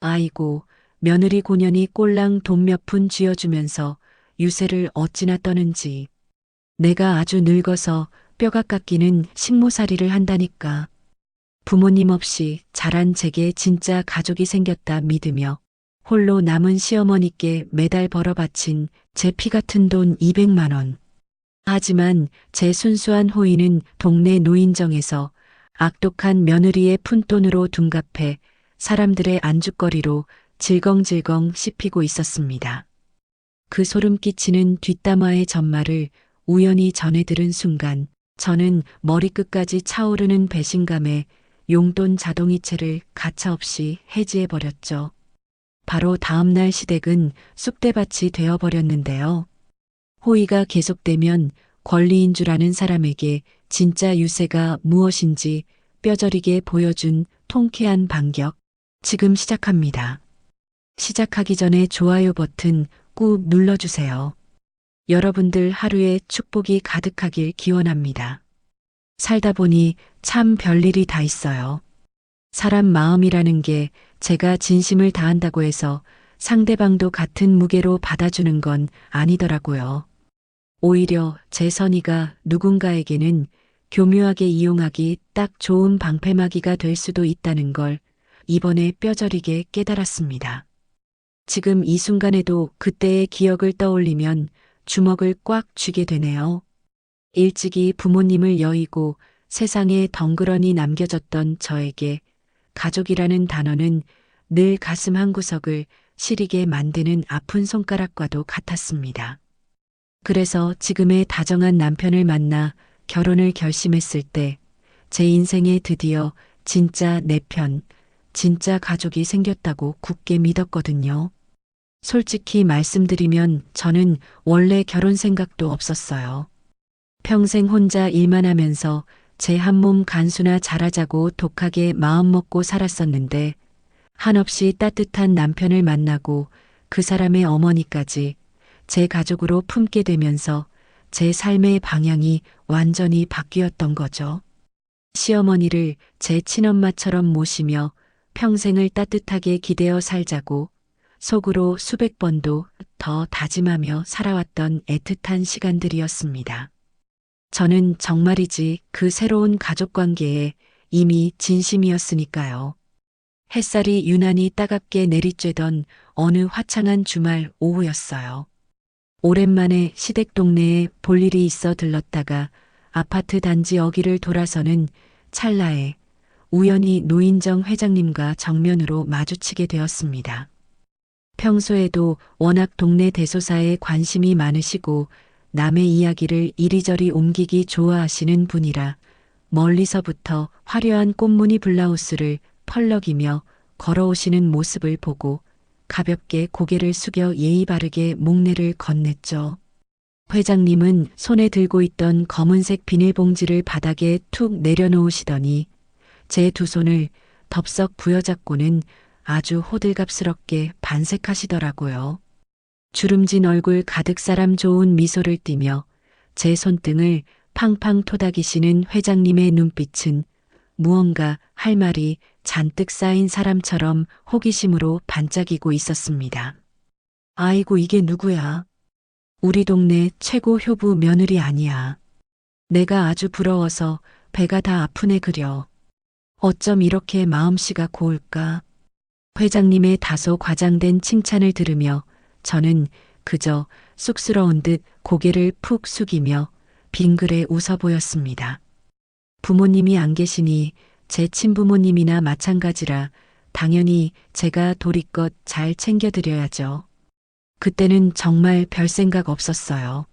아이고, 며느리 고년이 꼴랑 돈 몇 푼 쥐어주면서 유세를 어찌나 떠는지. 내가 아주 늙어서 뼈가 깎이는 식모살이를 한다니까. 부모님 없이 자란 제게 진짜 가족이 생겼다 믿으며 홀로 남은 시어머니께 매달 벌어 바친 제 피 같은 돈 200만 원. 하지만 제 순수한 호의는 동네 노인정에서 악독한 며느리의 푼돈으로 둔갑해 사람들의 안주거리로 질겅질겅 씹히고 있었습니다. 그 소름 끼치는 뒷담화의 전말을 우연히 전해 들은 순간 저는 머리끝까지 차오르는 배신감에 용돈 자동이체를 가차없이 해지해버렸죠. 바로 다음날 시댁은 쑥대밭이 되어버렸는데요. 호의가 계속되면 권리인 줄 아는 사람에게 진짜 유세가 무엇인지 뼈저리게 보여준 통쾌한 반격. 지금 시작합니다. 시작하기 전에 좋아요 버튼 꾹 눌러주세요. 여러분들 하루에 축복이 가득하길 기원합니다. 살다 보니 참 별일이 다 있어요. 사람 마음이라는 게 제가 진심을 다한다고 해서 상대방도 같은 무게로 받아주는 건 아니더라고요. 오히려 제 선의가 누군가에게는 교묘하게 이용하기 딱 좋은 방패막이가 될 수도 있다는 걸 이번에 뼈저리게 깨달았습니다. 지금 이 순간에도 그때의 기억을 떠올리면 주먹을 꽉 쥐게 되네요. 일찍이 부모님을 여의고 세상에 덩그러니 남겨졌던 저에게 가족이라는 단어는 늘 가슴 한구석을 시리게 만드는 아픈 손가락과도 같았습니다. 그래서 지금의 다정한 남편을 만나 결혼을 결심했을 때 제 인생에 드디어 진짜 내 편, 진짜 가족이 생겼다고 굳게 믿었거든요. 솔직히 말씀드리면 저는 원래 결혼 생각도 없었어요. 평생 혼자 일만 하면서 제 한 몸 간수나 잘하자고 독하게 마음먹고 살았었는데 한없이 따뜻한 남편을 만나고 그 사람의 어머니까지 제 가족으로 품게 되면서 제 삶의 방향이 완전히 바뀌었던 거죠. 시어머니를 제 친엄마처럼 모시며 평생을 따뜻하게 기대어 살자고 속으로 수백 번도 더 다짐하며 살아왔던 애틋한 시간들이었습니다. 저는 정말이지 그 새로운 가족 관계에 이미 진심이었으니까요. 햇살이 유난히 따갑게 내리쬐던 어느 화창한 주말 오후였어요. 오랜만에 시댁 동네에 볼 일이 있어 들렀다가 아파트 단지 여기를 돌아서는 찰나에 우연히 노인정 회장님과 정면으로 마주치게 되었습니다. 평소에도 워낙 동네 대소사에 관심이 많으시고 남의 이야기를 이리저리 옮기기 좋아하시는 분이라 멀리서부터 화려한 꽃무늬 블라우스를 펄럭이며 걸어오시는 모습을 보고 가볍게 고개를 숙여 예의 바르게 목례를 건넸죠. 회장님은 손에 들고 있던 검은색 비닐봉지를 바닥에 툭 내려놓으시더니 제 두 손을 덥석 부여잡고는 아주 호들갑스럽게 반색하시더라고요. 주름진 얼굴 가득 사람 좋은 미소를 띠며 제 손등을 팡팡 토닥이시는 회장님의 눈빛은 무언가 할 말이 잔뜩 쌓인 사람처럼 호기심으로 반짝이고 있었습니다. 아이고 이게 누구야? 우리 동네 최고 효부 며느리 아니야. 내가 아주 부러워서 배가 다 아프네 그려. 어쩜 이렇게 마음씨가 고울까? 회장님의 다소 과장된 칭찬을 들으며 저는 그저 쑥스러운 듯 고개를 푹 숙이며 빙그레 웃어 보였습니다. 부모님이 안 계시니 제 친부모님이나 마찬가지라 당연히 제가 도리껏 잘 챙겨드려야죠. 그때는 정말 별 생각 없었어요.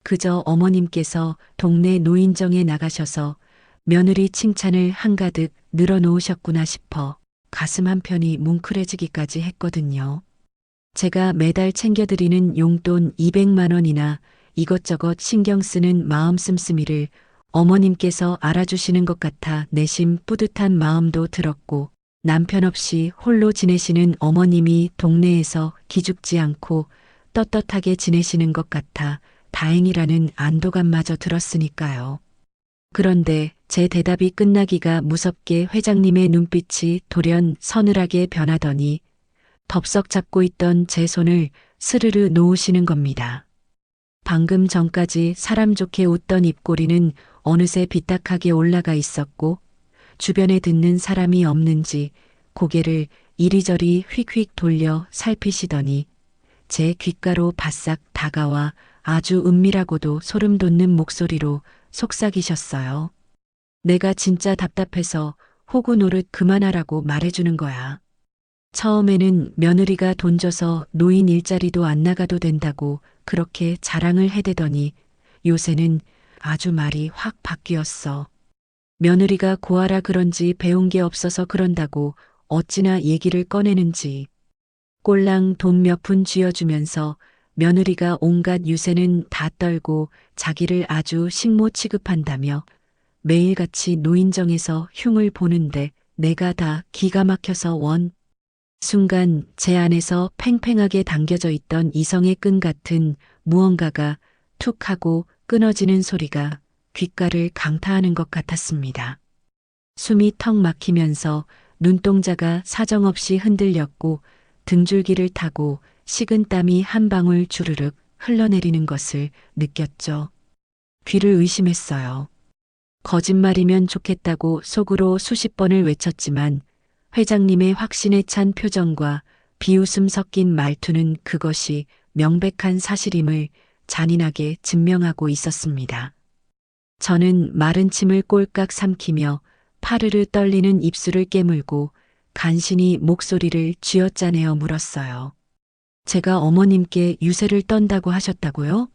그저 어머님께서 동네 노인정에 나가셔서 며느리 칭찬을 한가득 늘어놓으셨구나 싶어 가슴 한편이 뭉클해지기까지 했거든요. 제가 매달 챙겨드리는 용돈 200만 원이나 이것저것 신경 쓰는 마음 씀씀이를 어머님께서 알아주시는 것 같아 내심 뿌듯한 마음도 들었고 남편 없이 홀로 지내시는 어머님이 동네에서 기죽지 않고 떳떳하게 지내시는 것 같아 다행이라는 안도감마저 들었으니까요. 그런데 제 대답이 끝나기가 무섭게 회장님의 눈빛이 돌연 서늘하게 변하더니 덥석 잡고 있던 제 손을 스르르 놓으시는 겁니다. 방금 전까지 사람 좋게 웃던 입꼬리는 어느새 비딱하게 올라가 있었고 주변에 듣는 사람이 없는지 고개를 이리저리 휙휙 돌려 살피시더니 제 귓가로 바싹 다가와 아주 은밀하고도 소름 돋는 목소리로 속삭이셨어요. 내가 진짜 답답해서 호구 노릇 그만하라고 말해주는 거야. 처음에는 며느리가 돈 줘서 노인 일자리도 안 나가도 된다고 그렇게 자랑을 해대더니 요새는 아주 말이 확 바뀌었어. 며느리가 고아라 그런지 배운 게 없어서 그런다고 어찌나 얘기를 꺼내는지. 꼴랑 돈 몇 푼 쥐어주면서 며느리가 온갖 유세는 다 떨고 자기를 아주 식모 취급한다며 매일같이 노인정에서 흉을 보는데 내가 다 기가 막혀서 순간 제 안에서 팽팽하게 당겨져 있던 이성의 끈 같은 무언가가 툭 하고 끊어지는 소리가 귓가를 강타하는 것 같았습니다. 숨이 턱 막히면서 눈동자가 사정없이 흔들렸고 등줄기를 타고 식은 땀이 한 방울 주르륵 흘러내리는 것을 느꼈죠. 귀를 의심했어요. 거짓말이면 좋겠다고 속으로 수십 번을 외쳤지만 회장님의 확신에 찬 표정과 비웃음 섞인 말투는 그것이 명백한 사실임을 잔인하게 증명하고 있었습니다. 저는 마른 침을 꼴깍 삼키며 파르르 떨리는 입술을 깨물고 간신히 목소리를 쥐어짜내어 물었어요. 제가 어머님께 유세를 떤다고 하셨다고요?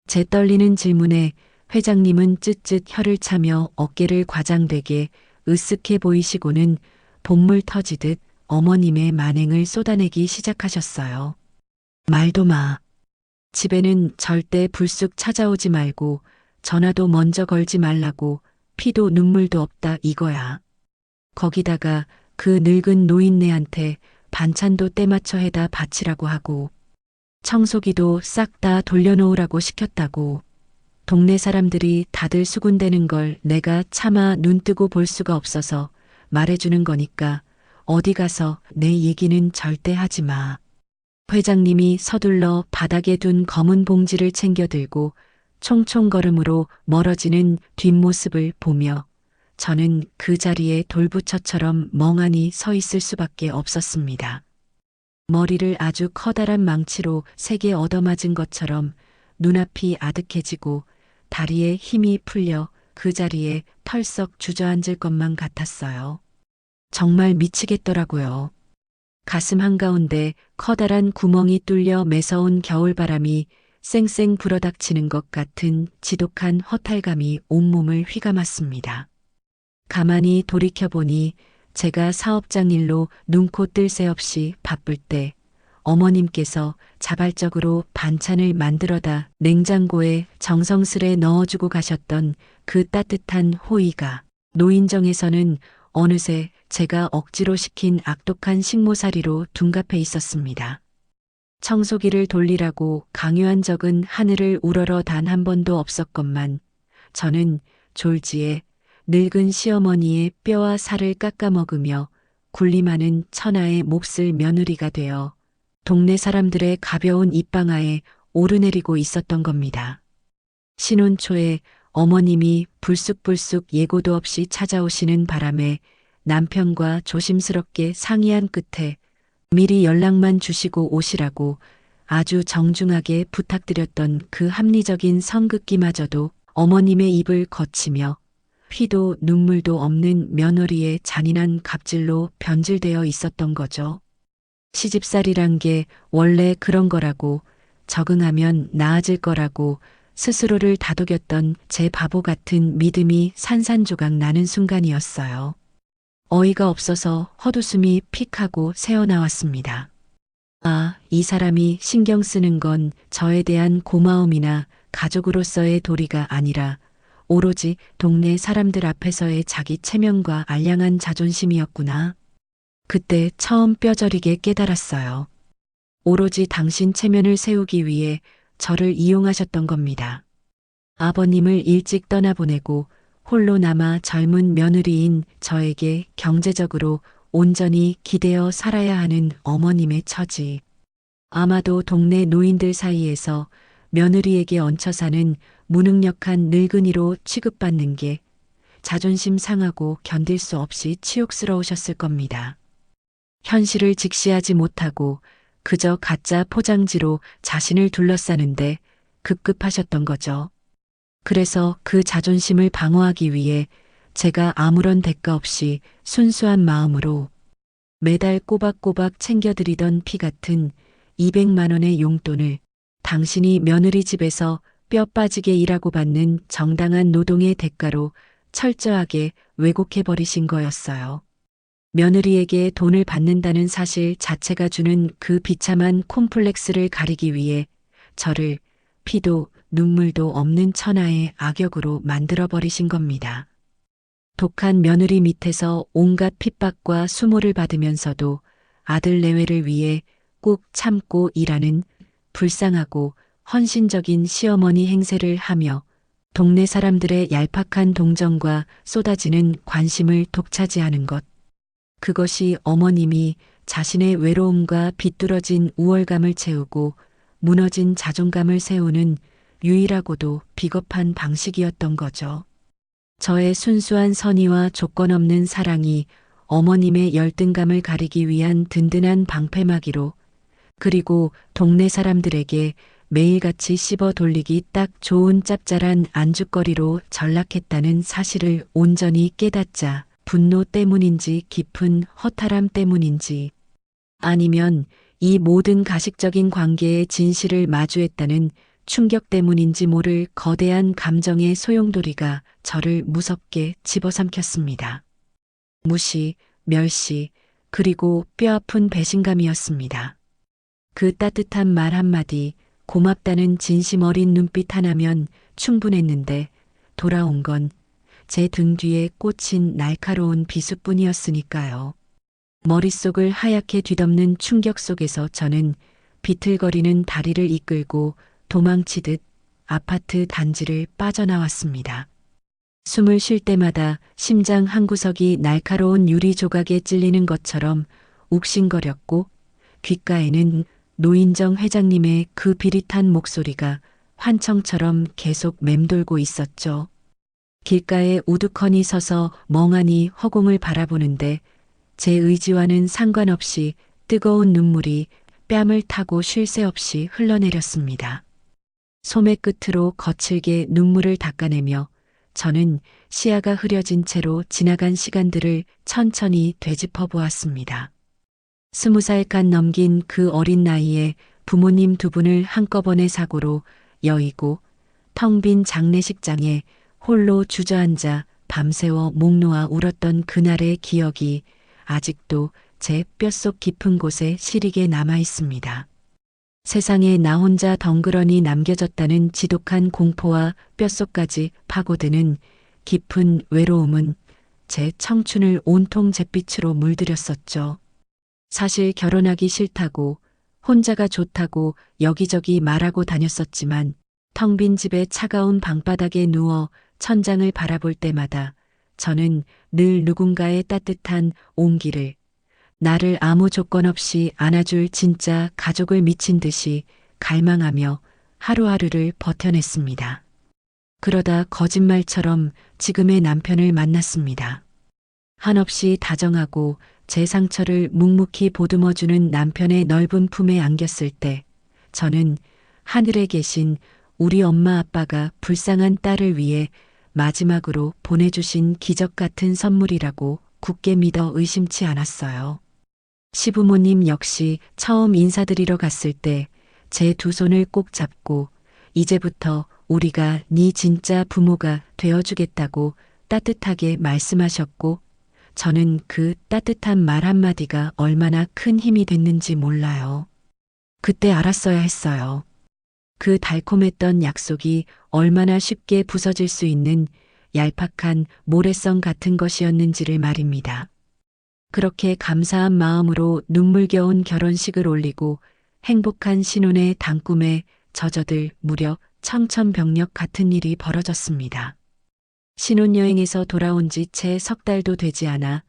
제 떨리는 질문에 회장님은 쯧쯧 혀를 차며 어깨를 과장되게 으쓱해 보이시고는 본물 터지듯 어머님의 만행을 쏟아내기 시작하셨어요. 말도 마. 집에는 절대 불쑥 찾아오지 말고 전화도 먼저 걸지 말라고 피도 눈물도 없다 이거야. 거기다가 그 늙은 노인네한테 반찬도 때맞춰 해다 바치라고 하고 청소기도 싹 다 돌려놓으라고 시켰다고. 동네 사람들이 다들 수군대는 걸 내가 차마 눈뜨고 볼 수가 없어서 말해주는 거니까 어디 가서 내 얘기는 절대 하지 마. 회장님이 서둘러 바닥에 둔 검은 봉지를 챙겨 들고 총총걸음으로 멀어지는 뒷모습을 보며 저는 그 자리에 돌부처처럼 멍하니 서 있을 수밖에 없었습니다. 머리를 아주 커다란 망치로 세게 얻어맞은 것처럼 눈앞이 아득해지고 다리에 힘이 풀려 그 자리에 털썩 주저앉을 것만 같았어요. 정말 미치겠더라고요. 가슴 한가운데 커다란 구멍이 뚫려 매서운 겨울바람이 쌩쌩 불어닥치는 것 같은 지독한 허탈감이 온몸을 휘감았습니다. 가만히 돌이켜보니 제가 사업장 일로 눈코 뜰 새 없이 바쁠 때 어머님께서 자발적으로 반찬을 만들어다 냉장고에 정성스레 넣어주고 가셨던 그 따뜻한 호의가 노인정에서는 어느새 제가 억지로 시킨 악독한 식모살이로 둔갑해 있었습니다. 청소기를 돌리라고 강요한 적은 하늘을 우러러 단 한 번도 없었건만 저는 졸지에 늙은 시어머니의 뼈와 살을 깎아 먹으며 군림하는 천하의 몹쓸 며느리가 되어 동네 사람들의 가벼운 입방아에 오르내리고 있었던 겁니다. 신혼 초에 어머님이 불쑥불쑥 예고도 없이 찾아오시는 바람에 남편과 조심스럽게 상의한 끝에 미리 연락만 주시고 오시라고 아주 정중하게 부탁드렸던 그 합리적인 성급기마저도 어머님의 입을 거치며 피도 눈물도 없는 며느리의 잔인한 갑질로 변질되어 있었던 거죠. 시집살이란 게 원래 그런 거라고, 적응하면 나아질 거라고 스스로를 다독였던 제 바보 같은 믿음이 산산조각 나는 순간이었어요. 어이가 없어서 헛웃음이 픽 하고 새어나왔습니다. 아, 이 사람이 신경 쓰는 건 저에 대한 고마움이나 가족으로서의 도리가 아니라 오로지 동네 사람들 앞에서의 자기 체면과 알량한 자존심이었구나. 그때 처음 뼈저리게 깨달았어요. 오로지 당신 체면을 세우기 위해 저를 이용하셨던 겁니다. 아버님을 일찍 떠나보내고 홀로 남아 젊은 며느리인 저에게 경제적으로 온전히 기대어 살아야 하는 어머님의 처지. 아마도 동네 노인들 사이에서 며느리에게 얹혀 사는 무능력한 늙은이로 취급받는 게 자존심 상하고 견딜 수 없이 치욕스러우셨을 겁니다. 현실을 직시하지 못하고 그저 가짜 포장지로 자신을 둘러싸는데 급급하셨던 거죠. 그래서 그 자존심을 방어하기 위해 제가 아무런 대가 없이 순수한 마음으로 매달 꼬박꼬박 챙겨드리던 피 같은 200만 원의 용돈을 당신이 며느리 집에서 뼈 빠지게 일하고 받는 정당한 노동의 대가로 철저하게 왜곡해버리신 거였어요. 며느리에게 돈을 받는다는 사실 자체가 주는 그 비참한 콤플렉스를 가리기 위해 저를 피도 눈물도 없는 천하의 악역으로 만들어버리신 겁니다. 독한 며느리 밑에서 온갖 핍박과 수모를 받으면서도 아들 내외를 위해 꾹 참고 일하는 불쌍하고 헌신적인 시어머니 행세를 하며 동네 사람들의 얄팍한 동정과 쏟아지는 관심을 독차지하는 것. 그것이 어머님이 자신의 외로움과 비뚤어진 우월감을 채우고 무너진 자존감을 세우는 유일하고도 비겁한 방식이었던 거죠. 저의 순수한 선의와 조건 없는 사랑이 어머님의 열등감을 가리기 위한 든든한 방패막이로, 그리고 동네 사람들에게 매일같이 씹어 돌리기 딱 좋은 짭짤한 안주거리로 전락했다는 사실을 온전히 깨닫자 분노 때문인지 깊은 허탈함 때문인지, 아니면 이 모든 가식적인 관계의 진실을 마주했다는 충격 때문인지 모를 거대한 감정의 소용돌이가 저를 무섭게 집어삼켰습니다. 무시, 멸시, 그리고 뼈아픈 배신감이었습니다. 그 따뜻한 말 한마디, 고맙다는 진심 어린 눈빛 하나면 충분했는데 돌아온 건 제 등 뒤에 꽂힌 날카로운 비수뿐이었으니까요. 머릿속을 하얗게 뒤덮는 충격 속에서 저는 비틀거리는 다리를 이끌고 도망치듯 아파트 단지를 빠져나왔습니다. 숨을 쉴 때마다 심장 한구석이 날카로운 유리 조각에 찔리는 것처럼 욱신거렸고, 귓가에는 노인정 회장님의 그 비릿한 목소리가 환청처럼 계속 맴돌고 있었죠. 길가에 우두커니 서서 멍하니 허공을 바라보는데 제 의지와는 상관없이 뜨거운 눈물이 뺨을 타고 쉴 새 없이 흘러내렸습니다. 소매 끝으로 거칠게 눈물을 닦아내며 저는 시야가 흐려진 채로 지나간 시간들을 천천히 되짚어 보았습니다. 20살간 넘긴 그 어린 나이에 부모님 두 분을 한꺼번에 사고로 여의고 텅 빈 장례식장에 홀로 주저앉아 밤새워 목 놓아 울었던 그날의 기억이 아직도 제 뼛속 깊은 곳에 시리게 남아 있습니다. 세상에 나 혼자 덩그러니 남겨졌다는 지독한 공포와 뼛속까지 파고드는 깊은 외로움은 제 청춘을 온통 잿빛으로 물들였었죠. 사실 결혼하기 싫다고, 혼자가 좋다고 여기저기 말하고 다녔었지만 텅 빈 집의 차가운 방바닥에 누워 천장을 바라볼 때마다 저는 늘 누군가의 따뜻한 온기를, 나를 아무 조건 없이 안아줄 진짜 가족을 미친 듯이 갈망하며 하루하루를 버텨냈습니다. 그러다 거짓말처럼 지금의 남편을 만났습니다. 한없이 다정하고 제 상처를 묵묵히 보듬어주는 남편의 넓은 품에 안겼을 때 저는 하늘에 계신 우리 엄마 아빠가 불쌍한 딸을 위해 마지막으로 보내주신 기적 같은 선물이라고 굳게 믿어 의심치 않았어요. 시부모님 역시 처음 인사드리러 갔을 때 제 두 손을 꼭 잡고 이제부터 우리가 네 진짜 부모가 되어주겠다고 따뜻하게 말씀하셨고, 저는 그 따뜻한 말 한마디가 얼마나 큰 힘이 됐는지 몰라요. 그때 알았어야 했어요. 그 달콤했던 약속이 얼마나 쉽게 부서질 수 있는 얄팍한 모래성 같은 것이었는지를 말입니다. 그렇게 감사한 마음으로 눈물겨운 결혼식을 올리고 행복한 신혼의 단꿈에 젖어들 무려 청천벽력 같은 일이 벌어졌습니다. 신혼여행에서 돌아온 지 채 석 달도 되지 않아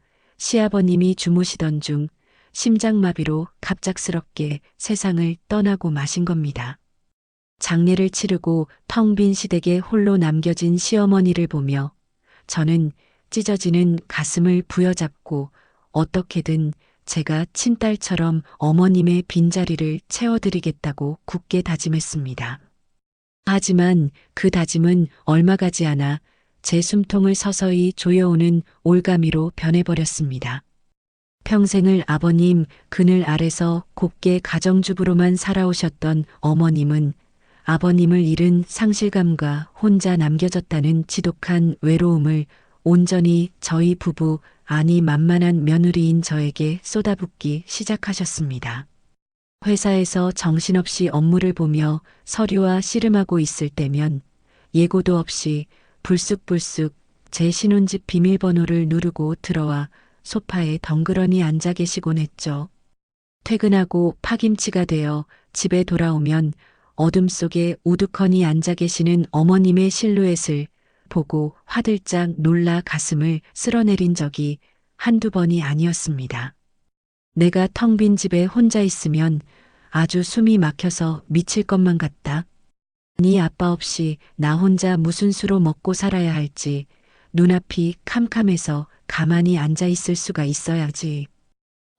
시아버님이 주무시던 중 심장마비로 갑작스럽게 세상을 떠나고 마신 겁니다. 장례를 치르고 텅 빈 시댁에 홀로 남겨진 시어머니를 보며 저는 찢어지는 가슴을 부여잡고 어떻게든 제가 친딸처럼 어머님의 빈자리를 채워드리겠다고 굳게 다짐했습니다. 하지만 그 다짐은 얼마 가지 않아 제 숨통을 서서히 조여오는 올가미로 변해버렸습니다. 평생을 아버님 그늘 아래서 곱게 가정주부로만 살아오셨던 어머님은 아버님을 잃은 상실감과 혼자 남겨졌다는 지독한 외로움을 온전히 저희 부부, 아니 만만한 며느리인 저에게 쏟아붓기 시작하셨습니다. 회사에서 정신없이 업무를 보며 서류와 씨름하고 있을 때면 예고도 없이 불쑥불쑥 제 신혼집 비밀번호를 누르고 들어와 소파에 덩그러니 앉아 계시곤 했죠. 퇴근하고 파김치가 되어 집에 돌아오면 어둠 속에 우두커니 앉아 계시는 어머님의 실루엣을 보고 화들짝 놀라 가슴을 쓸어내린 적이 한두 번이 아니었습니다. 내가 텅 빈 집에 혼자 있으면 아주 숨이 막혀서 미칠 것만 같다. 네 아빠 없이 나 혼자 무슨 수로 먹고 살아야 할지 눈앞이 캄캄해서 가만히 앉아 있을 수가 있어야지.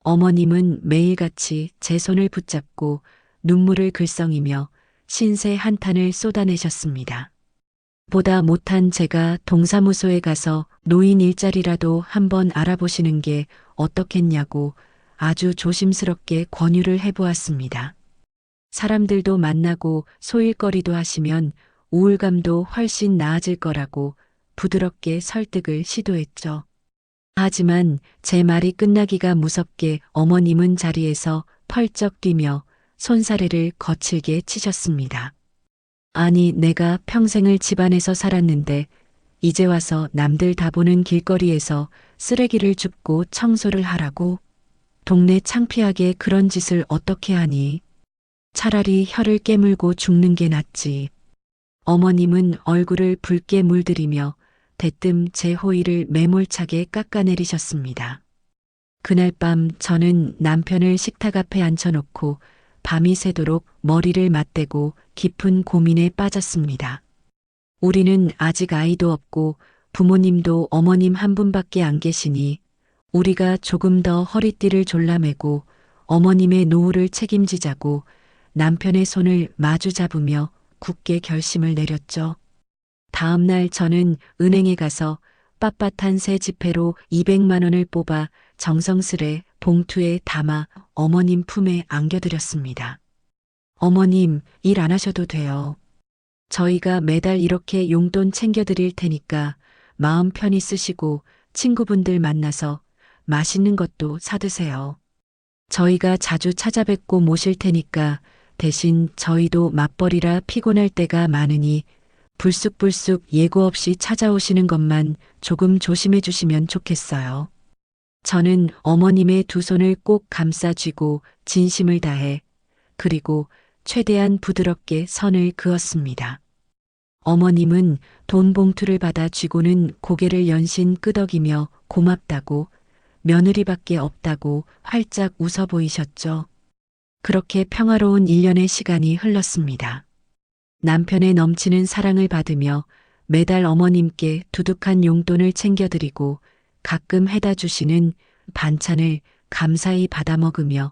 어머님은 매일같이 제 손을 붙잡고 눈물을 글썽이며 신세 한탄을 쏟아내셨습니다. 보다 못한 제가 동사무소에 가서 노인 일자리라도 한번 알아보시는 게 어떻겠냐고 아주 조심스럽게 권유를 해보았습니다. 사람들도 만나고 소일거리도 하시면 우울감도 훨씬 나아질 거라고 부드럽게 설득을 시도했죠. 하지만 제 말이 끝나기가 무섭게 어머님은 자리에서 펄쩍 뛰며 손사래를 거칠게 치셨습니다. 아니, 내가 평생을 집안에서 살았는데 이제 와서 남들 다 보는 길거리에서 쓰레기를 줍고 청소를 하라고? 동네 창피하게 그런 짓을 어떻게 하니? 차라리 혀를 깨물고 죽는 게 낫지. 어머님은 얼굴을 붉게 물들이며 대뜸 제 호의를 매몰차게 깎아내리셨습니다. 그날 밤 저는 남편을 식탁 앞에 앉혀놓고 밤이 새도록 머리를 맞대고 깊은 고민에 빠졌습니다. 우리는 아직 아이도 없고 부모님도 어머님 한 분밖에 안 계시니 우리가 조금 더 허리띠를 졸라매고 어머님의 노후를 책임지자고 남편의 손을 마주 잡으며 굳게 결심을 내렸죠. 다음 날 저는 은행에 가서 빳빳한 새 지폐로 200만 원을 뽑아 정성스레 봉투에 담아 어머님 품에 안겨드렸습니다. 어머님, 일 안 하셔도 돼요. 저희가 매달 이렇게 용돈 챙겨드릴 테니까 마음 편히 쓰시고 친구분들 만나서 맛있는 것도 사드세요. 저희가 자주 찾아뵙고 모실 테니까 대신 저희도 맞벌이라 피곤할 때가 많으니 불쑥불쑥 예고 없이 찾아오시는 것만 조금 조심해 주시면 좋겠어요. 저는 어머님의 두 손을 꼭 감싸 쥐고 진심을 다해 그리고 최대한 부드럽게 선을 그었습니다. 어머님은 돈 봉투를 받아 쥐고는 고개를 연신 끄덕이며 고맙다고 며느리밖에 없다고 활짝 웃어 보이셨죠. 그렇게 평화로운 1년의 시간이 흘렀습니다. 남편의 넘치는 사랑을 받으며 매달 어머님께 두둑한 용돈을 챙겨드리고 가끔 해다 주시는 반찬을 감사히 받아 먹으며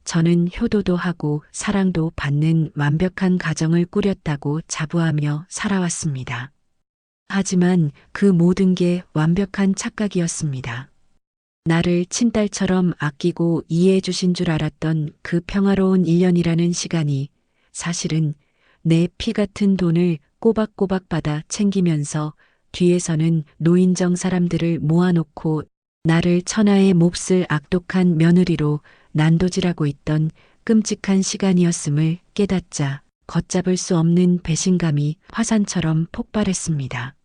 저는 효도도 하고 사랑도 받는 완벽한 가정을 꾸렸다고 자부하며 살아왔습니다. 하지만 그 모든 게 완벽한 착각이었습니다. 나를 친딸처럼 아끼고 이해해 주신 줄 알았던 그 평화로운 1년이라는 시간이 사실은 내 피 같은 돈을 꼬박꼬박 받아 챙기면서 뒤에서는 노인정 사람들을 모아놓고 나를 천하의 몹쓸 악독한 며느리로 난도질하고 있던 끔찍한 시간이었음을 깨닫자 걷잡을 수 없는 배신감이 화산처럼 폭발했습니다.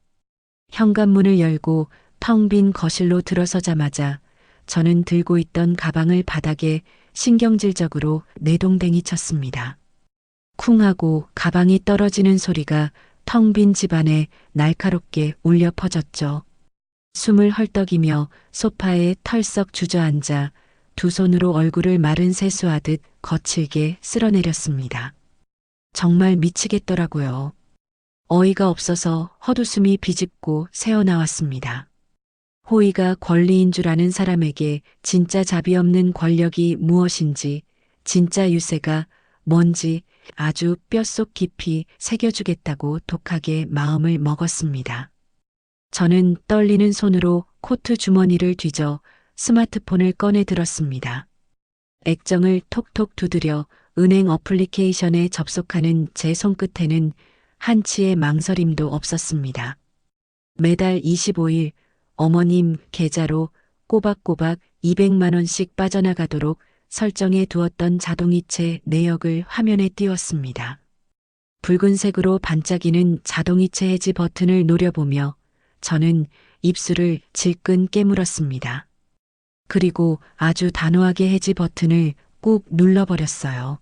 현관문을 열고 텅 빈 거실로 들어서자마자 저는 들고 있던 가방을 바닥에 신경질적으로 내동댕이 쳤습니다. 쿵 하고 가방이 떨어지는 소리가 텅 빈 집안에 날카롭게 울려 퍼졌죠. 숨을 헐떡이며 소파에 털썩 주저앉아 두 손으로 얼굴을 마른 세수하듯 거칠게 쓸어내렸습니다. 정말 미치겠더라고요. 어이가 없어서 헛웃음이 비집고 새어나왔습니다. 호의가 권리인 줄 아는 사람에게 진짜 자비 없는 권력이 무엇인지, 진짜 유세가 뭔지 아주 뼛속 깊이 새겨주겠다고 독하게 마음을 먹었습니다. 저는 떨리는 손으로 코트 주머니를 뒤져 스마트폰을 꺼내 들었습니다. 액정을 톡톡 두드려 은행 어플리케이션에 접속하는 제 손끝에는 한치의 망설임도 없었습니다. 매달 25일 어머님 계좌로 꼬박꼬박 200만 원씩 빠져나가도록 설정해 두었던 자동이체 내역을 화면에 띄웠습니다. 붉은색으로 반짝이는 자동이체 해지 버튼을 노려보며 저는 입술을 질끈 깨물었습니다. 그리고 아주 단호하게 해지 버튼을 꾹 눌러버렸어요.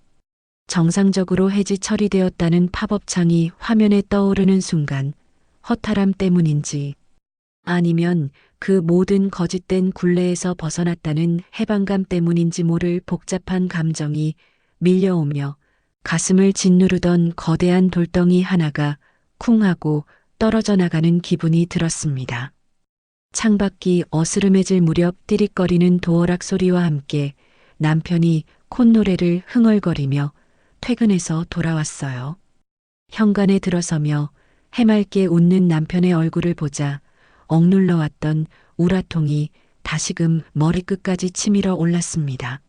정상적으로 해지 처리되었다는 팝업창이 화면에 떠오르는 순간 허탈함 때문인지 아니면 그 모든 거짓된 굴레에서 벗어났다는 해방감 때문인지 모를 복잡한 감정이 밀려오며 가슴을 짓누르던 거대한 돌덩이 하나가 쿵 하고 떨어져 나가는 기분이 들었습니다. 창밖이 어스름해질 무렵 띠릭거리는 도어락 소리와 함께 남편이 콧노래를 흥얼거리며 퇴근해서 돌아왔어요. 현관에 들어서며 해맑게 웃는 남편의 얼굴을 보자 억눌러 왔던 우라통이 다시금 머리끝까지 치밀어 올랐습니다.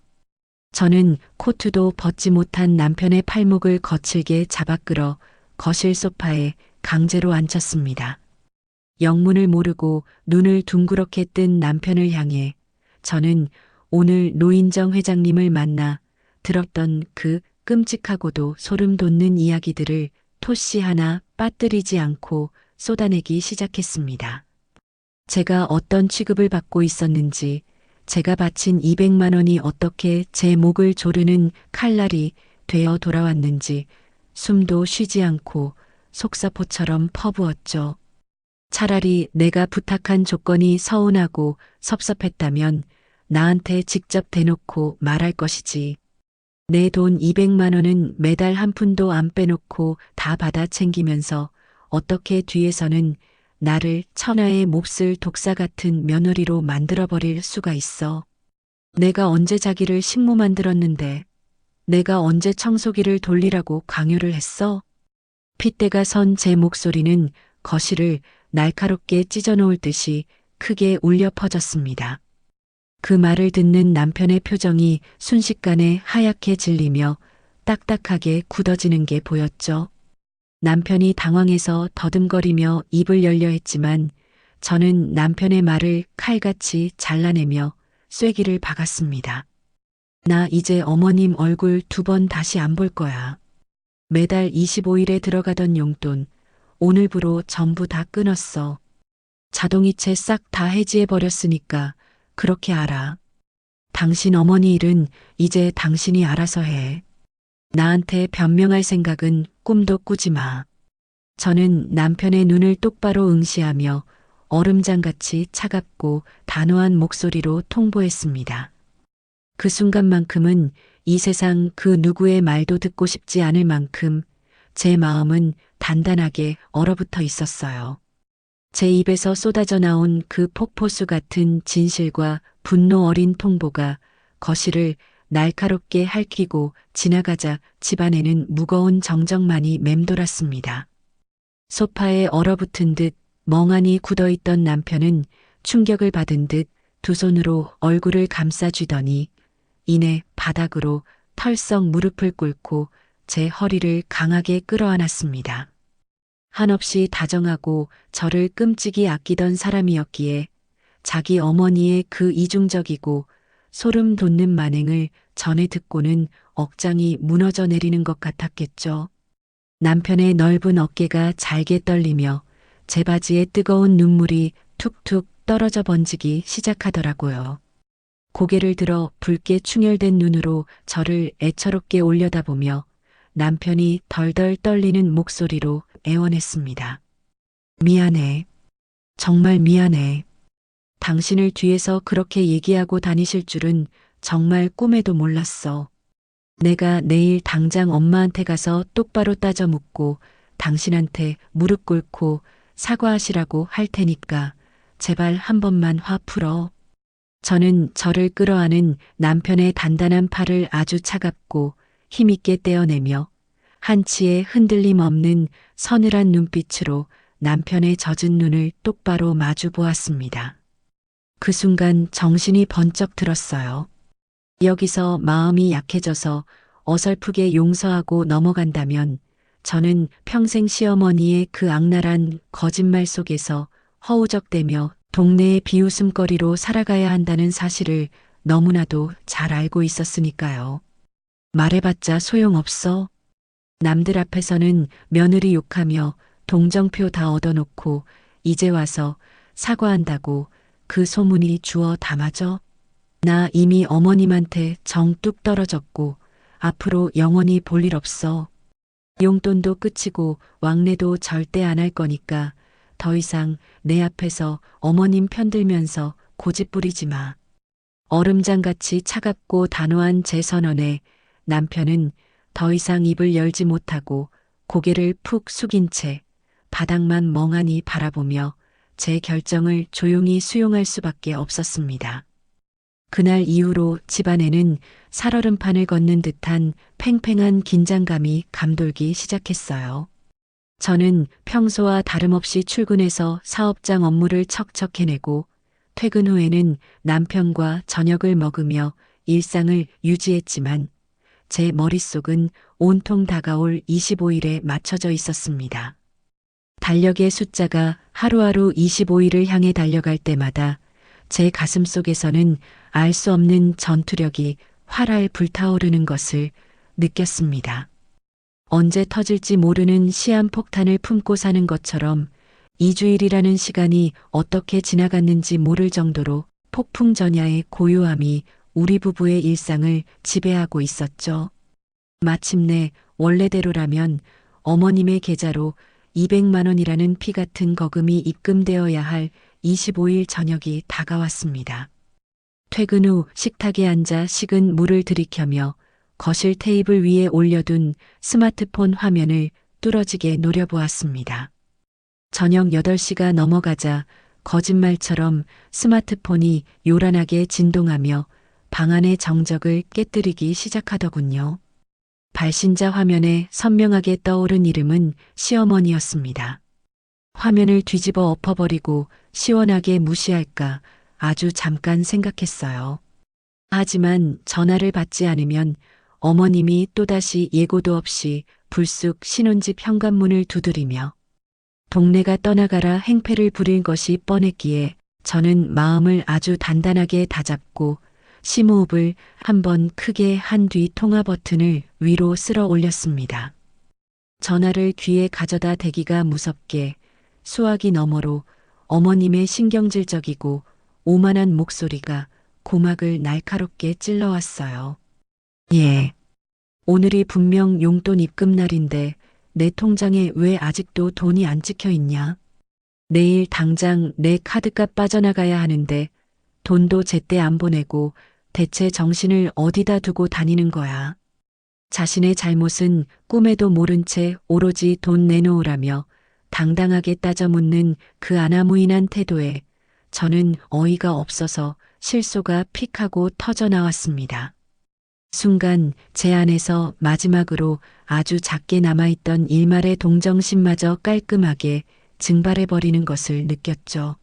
저는 코트도 벗지 못한 남편의 팔목을 거칠게 잡아 끌어 거실 소파에 강제로 앉혔습니다. 영문을 모르고 눈을 둥그렇게 뜬 남편을 향해 저는 오늘 노인정 회장님을 만나 들었던 그 끔찍하고도 소름 돋는 이야기들을 토시 하나 빠뜨리지 않고 쏟아내기 시작했습니다. 제가 어떤 취급을 받고 있었는지, 제가 바친 200만 원이 어떻게 제 목을 조르는 칼날이 되어 돌아왔는지 숨도 쉬지 않고 속사포처럼 퍼부었죠. 차라리 내가 부탁한 조건이 서운하고 섭섭했다면 나한테 직접 대놓고 말할 것이지. 내 돈 200만 원은 매달 한 푼도 안 빼놓고 다 받아 챙기면서 어떻게 뒤에서는 나를 천하의 몹쓸 독사 같은 며느리로 만들어버릴 수가 있어. 내가 언제 자기를 식모 만들었는데, 내가 언제 청소기를 돌리라고 강요를 했어? 핏대가 선 제 목소리는 거실을 날카롭게 찢어놓을 듯이 크게 울려 퍼졌습니다. 그 말을 듣는 남편의 표정이 순식간에 하얗게 질리며 딱딱하게 굳어지는 게 보였죠. 남편이 당황해서 더듬거리며 입을 열려 했지만 저는 남편의 말을 칼같이 잘라내며 쐐기를 박았습니다. 나 이제 어머님 얼굴 2번 다시 안 볼 거야. 매달 25일에 들어가던 용돈 오늘부로 전부 다 끊었어. 자동이체 싹 다 해지해버렸으니까 그렇게 알아. 당신 어머니 일은 이제 당신이 알아서 해. 나한테 변명할 생각은 꿈도 꾸지 마. 저는 남편의 눈을 똑바로 응시하며 얼음장같이 차갑고 단호한 목소리로 통보했습니다. 그 순간만큼은 이 세상 그 누구의 말도 듣고 싶지 않을 만큼 제 마음은 단단하게 얼어붙어 있었어요. 제 입에서 쏟아져 나온 그 폭포수 같은 진실과 분노 어린 통보가 거실을 날카롭게 핥히고 지나가자 집안에는 무거운 정적만이 맴돌았습니다. 소파에 얼어붙은 듯 멍하니 굳어있던 남편은 충격을 받은 듯 두 손으로 얼굴을 감싸쥐더니 이내 바닥으로 털썩 무릎을 꿇고 제 허리를 강하게 끌어안았습니다. 한없이 다정하고 저를 끔찍이 아끼던 사람이었기에 자기 어머니의 그 이중적이고 소름 돋는 만행을 전에 듣고는 억장이 무너져 내리는 것 같았겠죠. 남편의 넓은 어깨가 잘게 떨리며 제 바지에 뜨거운 눈물이 툭툭 떨어져 번지기 시작하더라고요. 고개를 들어 붉게 충혈된 눈으로 저를 애처롭게 올려다보며 남편이 덜덜 떨리는 목소리로 애원했습니다. 미안해. 정말 미안해. 당신을 뒤에서 그렇게 얘기하고 다니실 줄은 정말 꿈에도 몰랐어. 내가 내일 당장 엄마한테 가서 똑바로 따져 묻고 당신한테 무릎 꿇고 사과하시라고 할 테니까 제발 한 번만 화 풀어. 저는 저를 끌어안은 남편의 단단한 팔을 아주 차갑고 힘있게 떼어내며 한치의 흔들림 없는 서늘한 눈빛으로 남편의 젖은 눈을 똑바로 마주 보았습니다. 그 순간 정신이 번쩍 들었어요. 여기서 마음이 약해져서 어설프게 용서하고 넘어간다면 저는 평생 시어머니의 그 악랄한 거짓말 속에서 허우적대며 동네의 비웃음거리로 살아가야 한다는 사실을 너무나도 잘 알고 있었으니까요. 말해봤자 소용없어. 남들 앞에서는 며느리 욕하며 동정표 다 얻어놓고 이제 와서 사과한다고 그 소문이 주워 담아져? 나 이미 어머님한테 정 뚝 떨어졌고 앞으로 영원히 볼 일 없어. 용돈도 끝이고 왕래도 절대 안 할 거니까 더 이상 내 앞에서 어머님 편들면서 고집 부리지 마. 얼음장같이 차갑고 단호한 제 선언에 남편은 더 이상 입을 열지 못하고 고개를 푹 숙인 채 바닥만 멍하니 바라보며 제 결정을 조용히 수용할 수밖에 없었습니다. 그날 이후로 집안에는 살얼음판을 걷는 듯한 팽팽한 긴장감이 감돌기 시작했어요. 저는 평소와 다름없이 출근해서 사업장 업무를 척척 해내고 퇴근 후에는 남편과 저녁을 먹으며 일상을 유지했지만 제 머릿속은 온통 다가올 25일에 맞춰져 있었습니다. 달력의 숫자가 하루하루 25일을 향해 달려갈 때마다 제 가슴 속에서는 알 수 없는 전투력이 활활 불타오르는 것을 느꼈습니다. 언제 터질지 모르는 시한폭탄을 품고 사는 것처럼 2주일이라는 시간이 어떻게 지나갔는지 모를 정도로 폭풍전야의 고요함이 우리 부부의 일상을 지배하고 있었죠. 마침내 원래대로라면 어머님의 계좌로 200만 원이라는 피 같은 거금이 입금되어야 할 25일 저녁이 다가왔습니다. 퇴근 후 식탁에 앉아 식은 물을 들이켜며 거실 테이블 위에 올려둔 스마트폰 화면을 뚫어지게 노려보았습니다. 저녁 8시가 넘어가자 거짓말처럼 스마트폰이 요란하게 진동하며 방 안의 정적을 깨뜨리기 시작하더군요. 발신자 화면에 선명하게 떠오른 이름은 시어머니였습니다. 화면을 뒤집어 엎어버리고 시원하게 무시할까 아주 잠깐 생각했어요. 하지만 전화를 받지 않으면 어머님이 또다시 예고도 없이 불쑥 신혼집 현관문을 두드리며 동네가 떠나가라 행패를 부릴 것이 뻔했기에 저는 마음을 아주 단단하게 다잡고 심호흡을 한번 크게 한 뒤 통화 버튼을 위로 쓸어 올렸습니다. 전화를 귀에 가져다 대기가 무섭게 수화기 너머로 어머님의 신경질적이고 오만한 목소리가 고막을 날카롭게 찔러왔어요. 예. 오늘이 분명 용돈 입금 날인데 내 통장에 왜 아직도 돈이 안 찍혀 있냐? 내일 당장 내 카드값 빠져나가야 하는데 돈도 제때 안 보내고 대체 정신을 어디다 두고 다니는 거야? 자신의 잘못은 꿈에도 모른 채 오로지 돈 내놓으라며 당당하게 따져 묻는 그 아나무인한 태도에 저는 어이가 없어서 실소가 픽 하고 터져 나왔습니다. 순간 제 안에서 마지막으로 아주 작게 남아있던 일말의 동정심마저 깔끔하게 증발해버리는 것을 느꼈죠.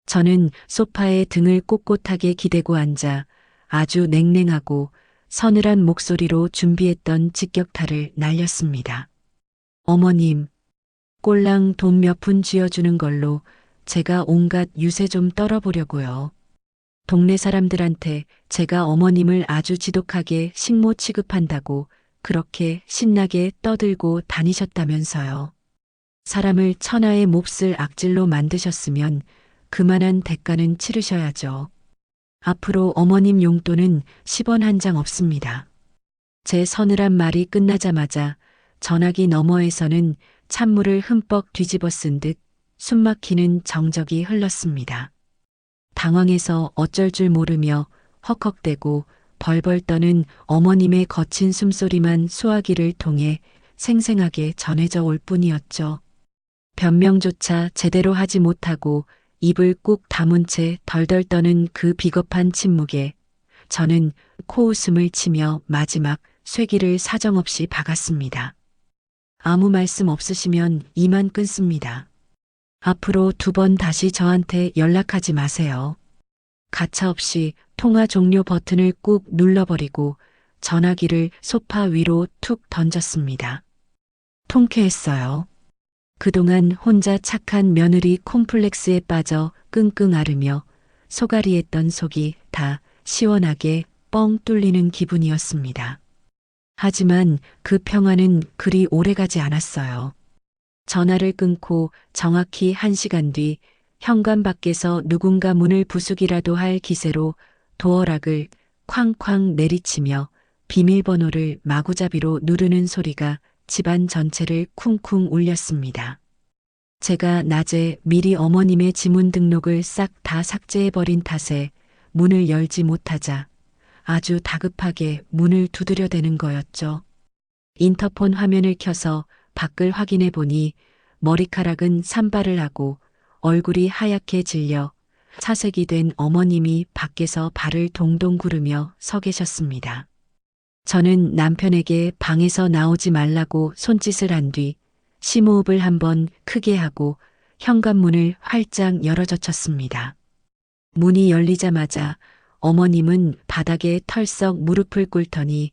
저는 소파에 등을 꼿꼿하게 기대고 앉아 아주 냉랭하고 서늘한 목소리로 준비했던 직격탄을 날렸습니다. 어머님, 꼴랑 돈 몇 푼 쥐어주는 걸로 제가 온갖 유세 좀 떨어보려고요. 동네 사람들한테 제가 어머님을 아주 지독하게 식모 취급한다고 그렇게 신나게 떠들고 다니셨다면서요. 사람을 천하의 몹쓸 악질로 만드셨으면 그만한 대가는 치르셔야죠. 앞으로 어머님 용돈은 10원 한 장 없습니다. 제 서늘한 말이 끝나자마자 전화기 너머에서는 찬물을 흠뻑 뒤집어 쓴 듯 숨막히는 정적이 흘렀습니다. 당황해서 어쩔 줄 모르며 헉헉대고 벌벌 떠는 어머님의 거친 숨소리만 수화기를 통해 생생하게 전해져 올 뿐이었죠. 변명조차 제대로 하지 못하고 입을 꾹 다문 채 덜덜 떠는 그 비겁한 침묵에 저는 코웃음을 치며 마지막 쇠기를 사정없이 박았습니다. 아무 말씀 없으시면 이만 끊습니다. 앞으로 2번 다시 저한테 연락하지 마세요. 가차없이 통화 종료 버튼을 꾹 눌러버리고 전화기를 소파 위로 툭 던졌습니다. 통쾌했어요. 그동안 혼자 착한 며느리 콤플렉스에 빠져 끙끙 앓으며 소갈이했던 속이 다 시원하게 뻥 뚫리는 기분이었습니다. 하지만 그 평화는 그리 오래가지 않았어요. 전화를 끊고 정확히 1시간 뒤 현관 밖에서 누군가 문을 부수기라도 할 기세로 도어락을 쾅쾅 내리치며 비밀번호를 마구잡이로 누르는 소리가 집안 전체를 쿵쿵 울렸습니다. 제가 낮에 미리 어머님의 지문 등록을 싹 다 삭제해버린 탓에 문을 열지 못하자 아주 다급하게 문을 두드려대는 거였죠. 인터폰 화면을 켜서 밖을 확인해 보니 머리카락은 산발을 하고 얼굴이 하얗게 질려 사색이 된 어머님이 밖에서 발을 동동 구르며 서 계셨습니다. 저는 남편에게 방에서 나오지 말라고 손짓을 한 뒤 심호흡을 한번 크게 하고 현관문을 활짝 열어젖혔습니다. 문이 열리자마자 어머님은 바닥에 털썩 무릎을 꿇더니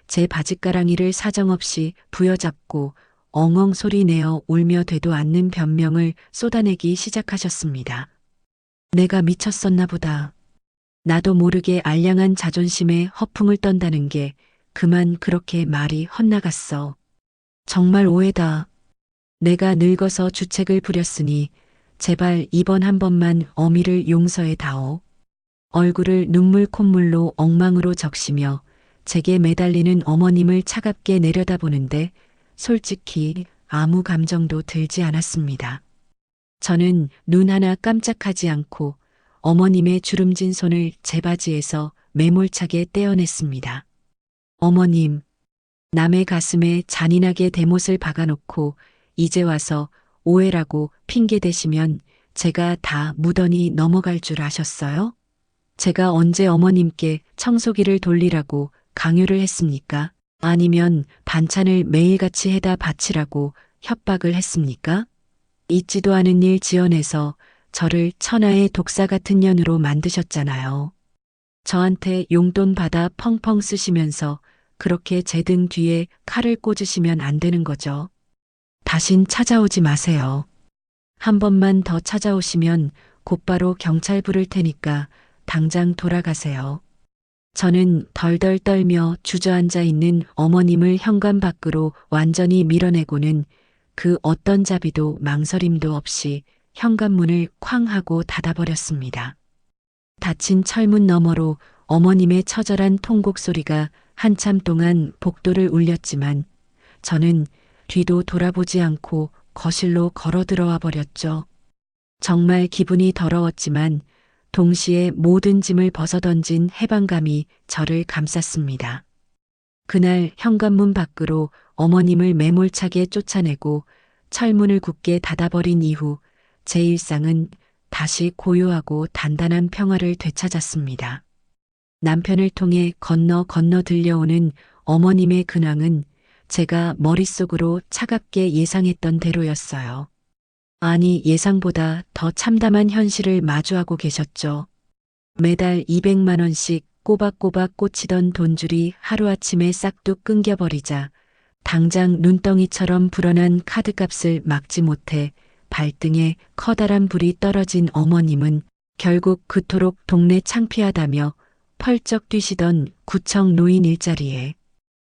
제 바짓가랑이를 사정없이 부여잡고 엉엉 소리내어 울며 되도 않는 변명을 쏟아내기 시작하셨습니다. 내가 미쳤었나 보다. 나도 모르게 알량한 자존심에 허풍을 떤다는 게 그만 그렇게 말이 헛나갔어. 정말 오해다. 내가 늙어서 주책을 부렸으니 제발 이번 한 번만 어미를 용서해 다오. 얼굴을 눈물 콧물로 엉망으로 적시며 제게 매달리는 어머님을 차갑게 내려다보는데 솔직히 아무 감정도 들지 않았습니다. 저는 눈 하나 깜짝하지 않고 어머님의 주름진 손을 제 바지에서 매몰차게 떼어냈습니다. 어머님, 남의 가슴에 잔인하게 대못을 박아놓고 이제 와서 오해라고 핑계대시면 제가 다 무던히 넘어갈 줄 아셨어요? 제가 언제 어머님께 청소기를 돌리라고 강요를 했습니까? 아니면 반찬을 매일같이 해다 바치라고 협박을 했습니까? 있지도 않은 일 지어내서 저를 천하의 독사 같은 년으로 만드셨잖아요. 저한테 용돈 받아 펑펑 쓰시면서 그렇게 제 등 뒤에 칼을 꽂으시면 안 되는 거죠. 다신 찾아오지 마세요. 한 번만 더 찾아오시면 곧바로 경찰 부를 테니까 당장 돌아가세요. 저는 덜덜 떨며 주저앉아 있는 어머님을 현관 밖으로 완전히 밀어내고는 그 어떤 자비도 망설임도 없이 현관문을 쾅 하고 닫아버렸습니다. 닫힌 철문 너머로 어머님의 처절한 통곡 소리가 한참 동안 복도를 울렸지만 저는 뒤도 돌아보지 않고 거실로 걸어 들어와 버렸죠. 정말 기분이 더러웠지만 동시에 모든 짐을 벗어던진 해방감이 저를 감쌌습니다. 그날 현관문 밖으로 어머님을 매몰차게 쫓아내고 철문을 굳게 닫아버린 이후 제 일상은 다시 고요하고 단단한 평화를 되찾았습니다. 남편을 통해 건너 들려오는 어머님의 근황은 제가 머릿속으로 차갑게 예상했던 대로였어요. 아니, 예상보다 더 참담한 현실을 마주하고 계셨죠. 매달 200만 원씩 꼬박꼬박 꽂히던 돈줄이 하루아침에 싹둑 끊겨버리자 당장 눈덩이처럼 불어난 카드값을 막지 못해 발등에 커다란 불이 떨어진 어머님은 결국 그토록 동네 창피하다며 펄쩍 뛰시던 구청 노인 일자리에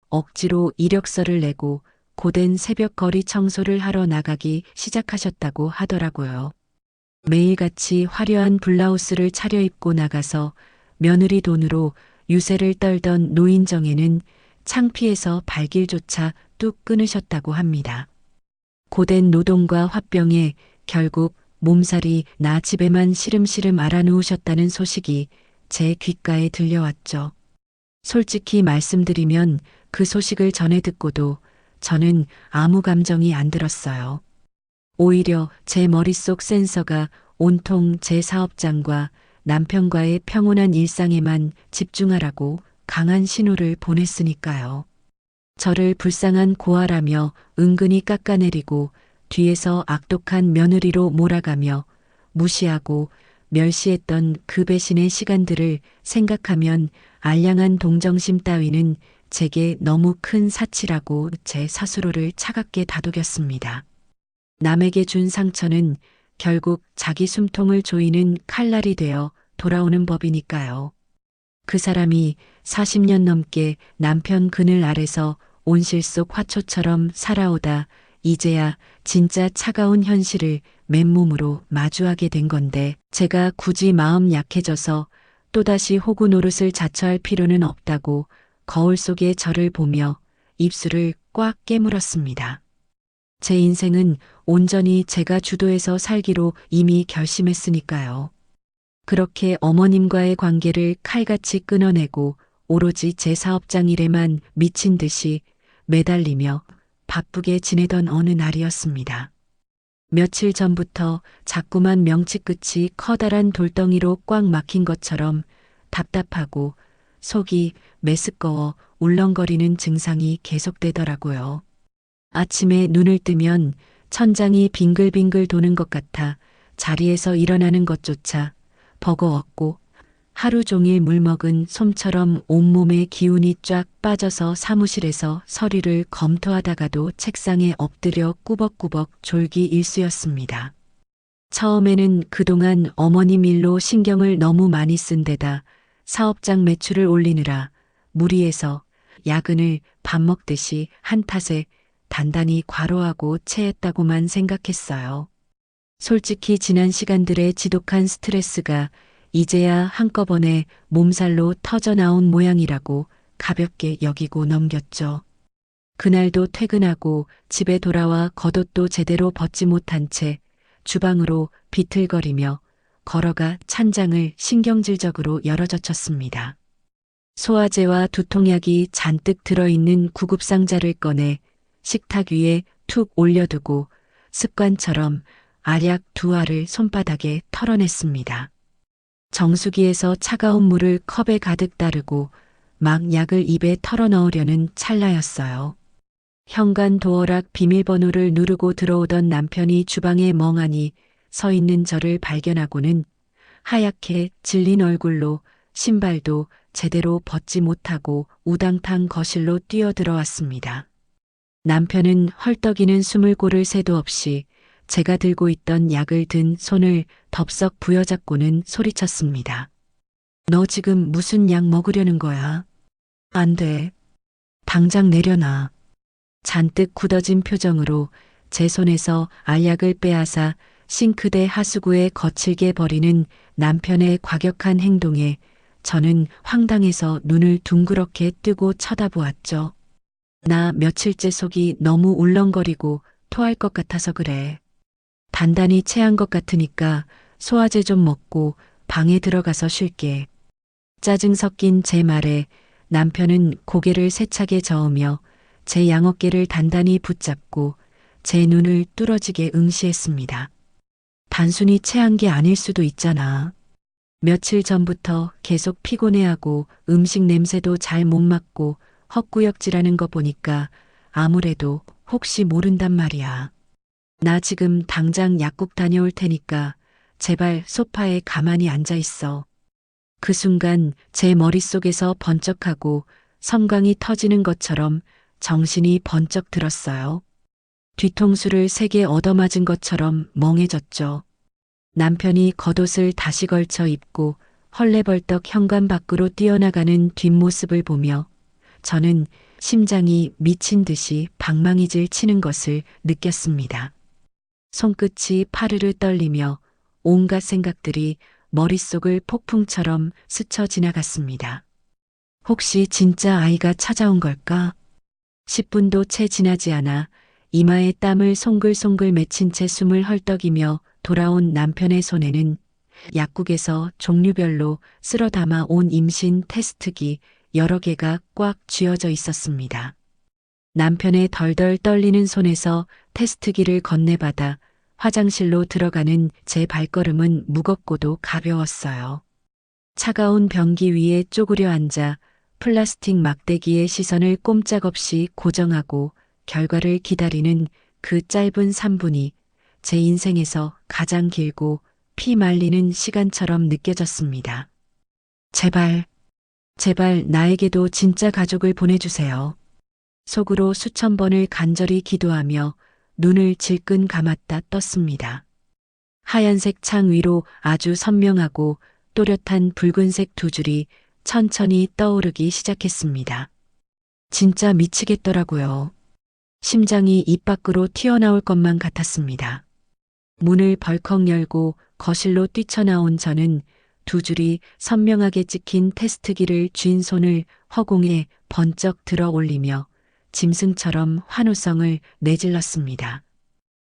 억지로 이력서를 내고 고된 새벽 거리 청소를 하러 나가기 시작하셨다고 하더라고요. 매일같이 화려한 블라우스를 차려입고 나가서 며느리 돈으로 유세를 떨던 노인정에는 창피해서 발길조차 뚝 끊으셨다고 합니다. 고된 노동과 화병에 결국 몸살이 나 집에만 시름시름 알아누우셨다는 소식이 제 귓가에 들려왔죠. 솔직히 말씀드리면 그 소식을 전해 듣고도 저는 아무 감정이 안 들었어요. 오히려 제 머릿속 센서가 온통 제 사업장과 남편과의 평온한 일상에만 집중하라고 강한 신호를 보냈으니까요. 저를 불쌍한 고아라며 은근히 깎아내리고 뒤에서 악독한 며느리로 몰아가며 무시하고 멸시했던 그 배신의 시간들을 생각하면 알량한 동정심 따위는 제게 너무 큰 사치라고 제 스스로를 차갑게 다독였습니다. 남에게 준 상처는 결국 자기 숨통을 조이는 칼날이 되어 돌아오는 법이니까요. 그 사람이 40년 넘게 남편 그늘 아래서 온실 속 화초처럼 살아오다 이제야 진짜 차가운 현실을 맨몸으로 마주하게 된 건데 제가 굳이 마음 약해져서 또다시 호구 노릇을 자처할 필요는 없다고 거울 속의 저를 보며 입술을 꽉 깨물었습니다. 제 인생은 온전히 제가 주도해서 살기로 이미 결심했으니까요. 그렇게 어머님과의 관계를 칼같이 끊어내고 오로지 제 사업장 일에만 미친 듯이 매달리며 바쁘게 지내던 어느 날이었습니다. 며칠 전부터 자꾸만 명치 끝이 커다란 돌덩이로 꽉 막힌 것처럼 답답하고 속이 메스꺼워 울렁거리는 증상이 계속되더라고요. 아침에 눈을 뜨면 천장이 빙글빙글 도는 것 같아 자리에서 일어나는 것조차 버거웠고 하루 종일 물먹은 솜처럼 온몸에 기운이 쫙 빠져서 사무실에서 서류를 검토하다가도 책상에 엎드려 꾸벅꾸벅 졸기 일쑤였습니다. 처음에는 그동안 어머님 일로 신경을 너무 많이 쓴 데다 사업장 매출을 올리느라 무리해서 야근을 밥 먹듯이 한 탓에 단단히 과로하고 체했다고만 생각했어요. 솔직히 지난 시간들의 지독한 스트레스가 이제야 한꺼번에 몸살로 터져나온 모양이라고 가볍게 여기고 넘겼죠. 그날도 퇴근하고 집에 돌아와 겉옷도 제대로 벗지 못한 채 주방으로 비틀거리며 걸어가 찬장을 신경질적으로 열어젖혔습니다. 소화제와 두통약이 잔뜩 들어있는 구급상자를 꺼내 식탁 위에 툭 올려두고 습관처럼 알약 2알을 손바닥에 털어냈습니다. 정수기에서 차가운 물을 컵에 가득 따르고 막 약을 입에 털어넣으려는 찰나였어요. 현관 도어락 비밀번호를 누르고 들어오던 남편이 주방에 멍하니 서 있는 저를 발견하고는 하얗게 질린 얼굴로 신발도 제대로 벗지 못하고 우당탕 거실로 뛰어들어왔습니다. 남편은 헐떡이는 숨을 고를 새도 없이 제가 들고 있던 약을 든 손을 덥석 부여잡고는 소리쳤습니다. 너 지금 무슨 약 먹으려는 거야? 안 돼. 당장 내려놔. 잔뜩 굳어진 표정으로 제 손에서 알약을 빼앗아 싱크대 하수구에 거칠게 버리는 남편의 과격한 행동에 저는 황당해서 눈을 둥그렇게 뜨고 쳐다보았죠. 나 며칠째 속이 너무 울렁거리고 토할 것 같아서 그래. 단단히 체한 것 같으니까 소화제 좀 먹고 방에 들어가서 쉴게. 짜증 섞인 제 말에 남편은 고개를 세차게 저으며 제 양어깨를 단단히 붙잡고 제 눈을 뚫어지게 응시했습니다. 단순히 체한 게 아닐 수도 있잖아. 며칠 전부터 계속 피곤해하고 음식 냄새도 잘 못 맡고 헛구역질하는 거 보니까 아무래도 혹시 모른단 말이야. 나 지금 당장 약국 다녀올 테니까 제발 소파에 가만히 앉아 있어. 그 순간 제 머릿속에서 번쩍하고 섬광이 터지는 것처럼 정신이 번쩍 들었어요. 뒤통수를 세게 얻어맞은 것처럼 멍해졌죠. 남편이 겉옷을 다시 걸쳐 입고 헐레벌떡 현관 밖으로 뛰어나가는 뒷모습을 보며 저는 심장이 미친 듯이 방망이질 치는 것을 느꼈습니다. 손끝이 파르르 떨리며 온갖 생각들이 머릿속을 폭풍처럼 스쳐 지나갔습니다. 혹시 진짜 아이가 찾아온 걸까? 10분도 채 지나지 않아 이마에 땀을 송글송글 맺힌 채 숨을 헐떡이며 돌아온 남편의 손에는 약국에서 종류별로 쓸어 담아 온 임신 테스트기 여러 개가 꽉 쥐어져 있었습니다. 남편의 덜덜 떨리는 손에서 테스트기를 건네받아 화장실로 들어가는 제 발걸음은 무겁고도 가벼웠어요. 차가운 변기 위에 쪼그려 앉아 플라스틱 막대기에 시선을 꼼짝없이 고정하고 결과를 기다리는 그 짧은 3분이 제 인생에서 가장 길고 피 말리는 시간처럼 느껴졌습니다. 제발, 제발 나에게도 진짜 가족을 보내주세요. 속으로 수천 번을 간절히 기도하며 눈을 질끈 감았다 떴습니다. 하얀색 창 위로 아주 선명하고 또렷한 붉은색 두 줄이 천천히 떠오르기 시작했습니다. 진짜 미치겠더라고요. 심장이 입 밖으로 튀어나올 것만 같았습니다. 문을 벌컥 열고 거실로 뛰쳐나온 저는 두 줄이 선명하게 찍힌 테스트기를 쥔 손을 허공에 번쩍 들어 올리며 짐승처럼 환호성을 내질렀습니다.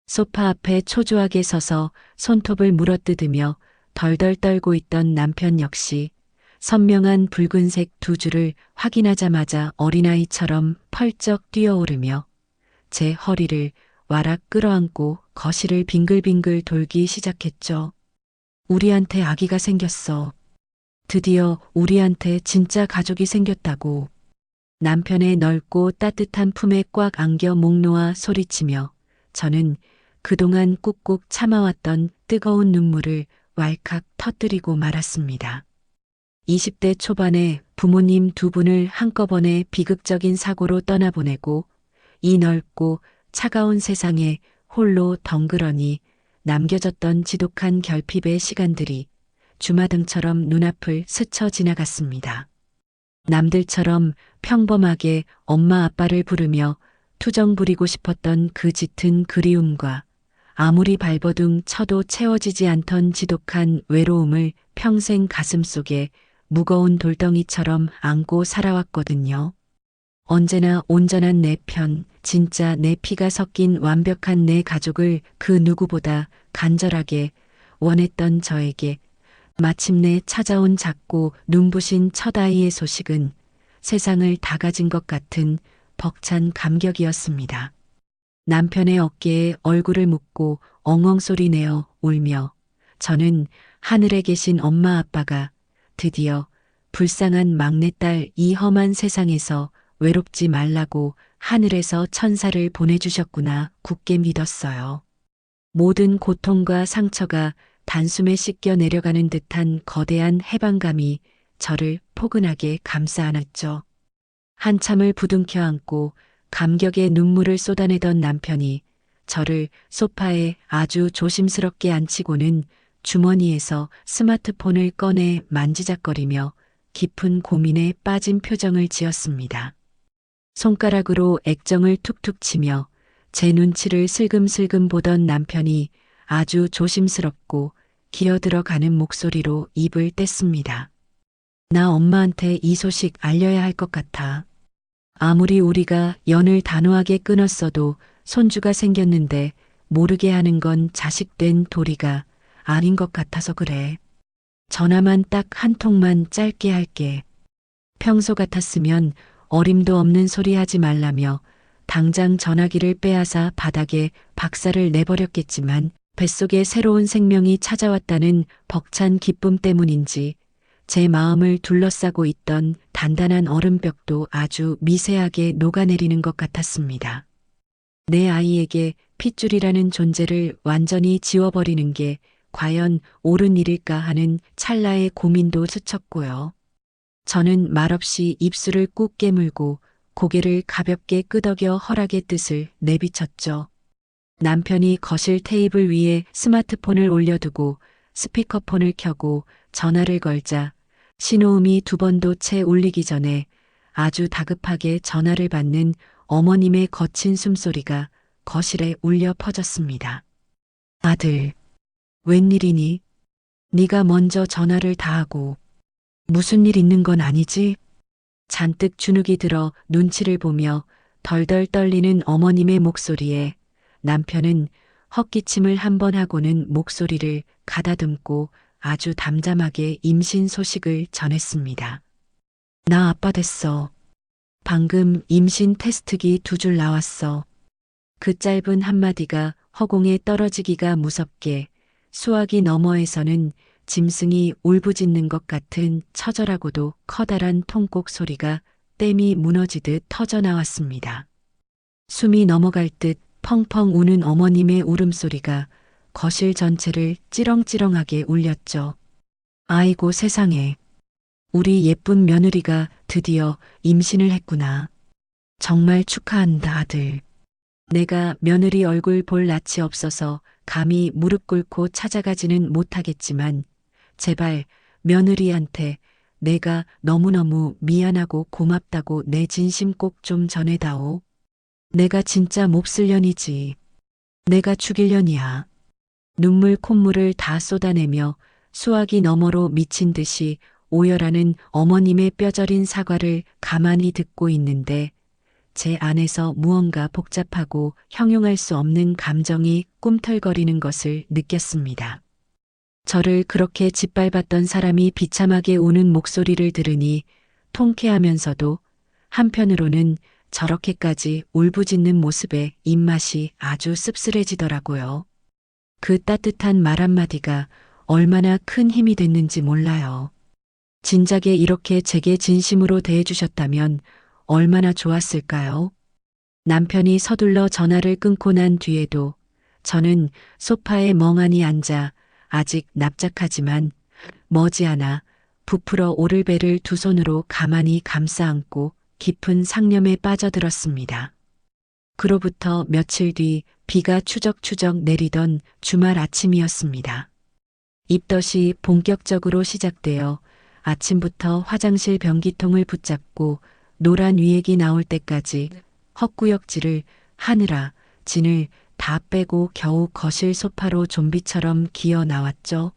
소파 앞에 초조하게 서서 손톱을 물어뜯으며 덜덜 떨고 있던 남편 역시 선명한 붉은색 두 줄을 확인하자마자 어린아이처럼 펄쩍 뛰어오르며 제 허리를 와락 끌어안고 거실을 빙글빙글 돌기 시작했죠. 우리한테 아기가 생겼어. 드디어 우리한테 진짜 가족이 생겼다고. 남편의 넓고 따뜻한 품에 꽉 안겨 목 놓아 소리치며 저는 그동안 꾹꾹 참아왔던 뜨거운 눈물을 왈칵 터뜨리고 말았습니다. 20대 초반에 부모님 두 분을 한꺼번에 비극적인 사고로 떠나보내고 이 넓고 차가운 세상에 홀로 덩그러니 남겨졌던 지독한 결핍의 시간들이 주마등처럼 눈앞을 스쳐 지나갔습니다. 남들처럼 평범하게 엄마 아빠를 부르며 투정 부리고 싶었던 그 짙은 그리움과 아무리 발버둥 쳐도 채워지지 않던 지독한 외로움을 평생 가슴속에 무거운 돌덩이처럼 안고 살아왔거든요. 언제나 온전한 내 편, 진짜 내 피가 섞인 완벽한 내 가족을 그 누구보다 간절하게 원했던 저에게 마침내 찾아온 작고 눈부신 첫 아이의 소식은 세상을 다 가진 것 같은 벅찬 감격이었습니다. 남편의 어깨에 얼굴을 묻고 엉엉 소리 내어 울며 저는 하늘에 계신 엄마 아빠가 드디어 불쌍한 막내딸 이 험한 세상에서 외롭지 말라고 하늘에서 천사를 보내주셨구나 굳게 믿었어요. 모든 고통과 상처가 단숨에 씻겨 내려가는 듯한 거대한 해방감이 저를 포근하게 감싸 안았죠. 한참을 부둥켜 안고 감격의 눈물을 쏟아내던 남편이 저를 소파에 아주 조심스럽게 앉히고는 주머니에서 스마트폰을 꺼내 만지작거리며 깊은 고민에 빠진 표정을 지었습니다. 손가락으로 액정을 툭툭 치며 제 눈치를 슬금슬금 보던 남편이 아주 조심스럽고 기어들어가는 목소리로 입을 뗐습니다. 나 엄마한테 이 소식 알려야 할 것 같아. 아무리 우리가 연을 단호하게 끊었어도 손주가 생겼는데 모르게 하는 건 자식된 도리가 아닌 것 같아서 그래. 전화만 딱 한 통만 짧게 할게. 평소 같았으면 어림도 없는 소리 하지 말라며 당장 전화기를 빼앗아 바닥에 박살을 내버렸겠지만 뱃속에 새로운 생명이 찾아왔다는 벅찬 기쁨 때문인지 제 마음을 둘러싸고 있던 단단한 얼음벽도 아주 미세하게 녹아내리는 것 같았습니다. 내 아이에게 핏줄이라는 존재를 완전히 지워버리는 게 과연 옳은 일일까 하는 찰나의 고민도 스쳤고요. 저는 말없이 입술을 꾹 깨물고 고개를 가볍게 끄덕여 허락의 뜻을 내비쳤죠. 남편이 거실 테이블 위에 스마트폰을 올려두고 스피커폰을 켜고 전화를 걸자 신호음이 두 번도 채 울리기 전에 아주 다급하게 전화를 받는 어머님의 거친 숨소리가 거실에 울려 퍼졌습니다. 아들, 웬일이니? 네가 먼저 전화를 다 하고 무슨 일 있는 건 아니지? 잔뜩 주눅이 들어 눈치를 보며 덜덜 떨리는 어머님의 목소리에 남편은 헛기침을 한 번 하고는 목소리를 가다듬고 아주 담담하게 임신 소식을 전했습니다. 나 아빠 됐어. 방금 임신 테스트기 2줄 나왔어. 그 짧은 한마디가 허공에 떨어지기가 무섭게 수화기 너머에서는 짐승이 울부짖는 것 같은 처절하고도 커다란 통곡 소리가 댐이 무너지듯 터져 나왔습니다. 숨이 넘어갈 듯 펑펑 우는 어머님의 울음소리가 거실 전체를 찌렁찌렁하게 울렸죠. 아이고 세상에. 우리 예쁜 며느리가 드디어 임신을 했구나. 정말 축하한다 아들. 내가 며느리 얼굴 볼 낯이 없어서 감히 무릎 꿇고 찾아가지는 못하겠지만 제발 며느리한테 내가 너무너무 미안하고 고맙다고 내 진심 꼭 좀 전해다오. 내가 진짜 몹쓸 년이지. 내가 죽일 년이야. 눈물 콧물을 다 쏟아내며 수화기 너머로 미친 듯이 오열하는 어머님의 뼈저린 사과를 가만히 듣고 있는데 제 안에서 무언가 복잡하고 형용할 수 없는 감정이 꿈틀거리는 것을 느꼈습니다. 저를 그렇게 짓밟았던 사람이 비참하게 우는 목소리를 들으니 통쾌하면서도 한편으로는 저렇게까지 울부짖는 모습에 입맛이 아주 씁쓸해지더라고요. 그 따뜻한 말 한마디가 얼마나 큰 힘이 됐는지 몰라요. 진작에 이렇게 제게 진심으로 대해주셨다면 얼마나 좋았을까요? 남편이 서둘러 전화를 끊고 난 뒤에도 저는 소파에 멍하니 앉아 아직 납작하지만 머지않아 부풀어 오를 배를 두 손으로 가만히 감싸 안고 깊은 상념에 빠져들었습니다. 그로부터 며칠 뒤 비가 추적추적 내리던 주말 아침이었습니다. 입덧이 본격적으로 시작되어 아침부터 화장실 변기통을 붙잡고 노란 위액이 나올 때까지 헛구역질을 하느라 진을 다 빼고 겨우 거실 소파로 좀비처럼 기어 나왔죠.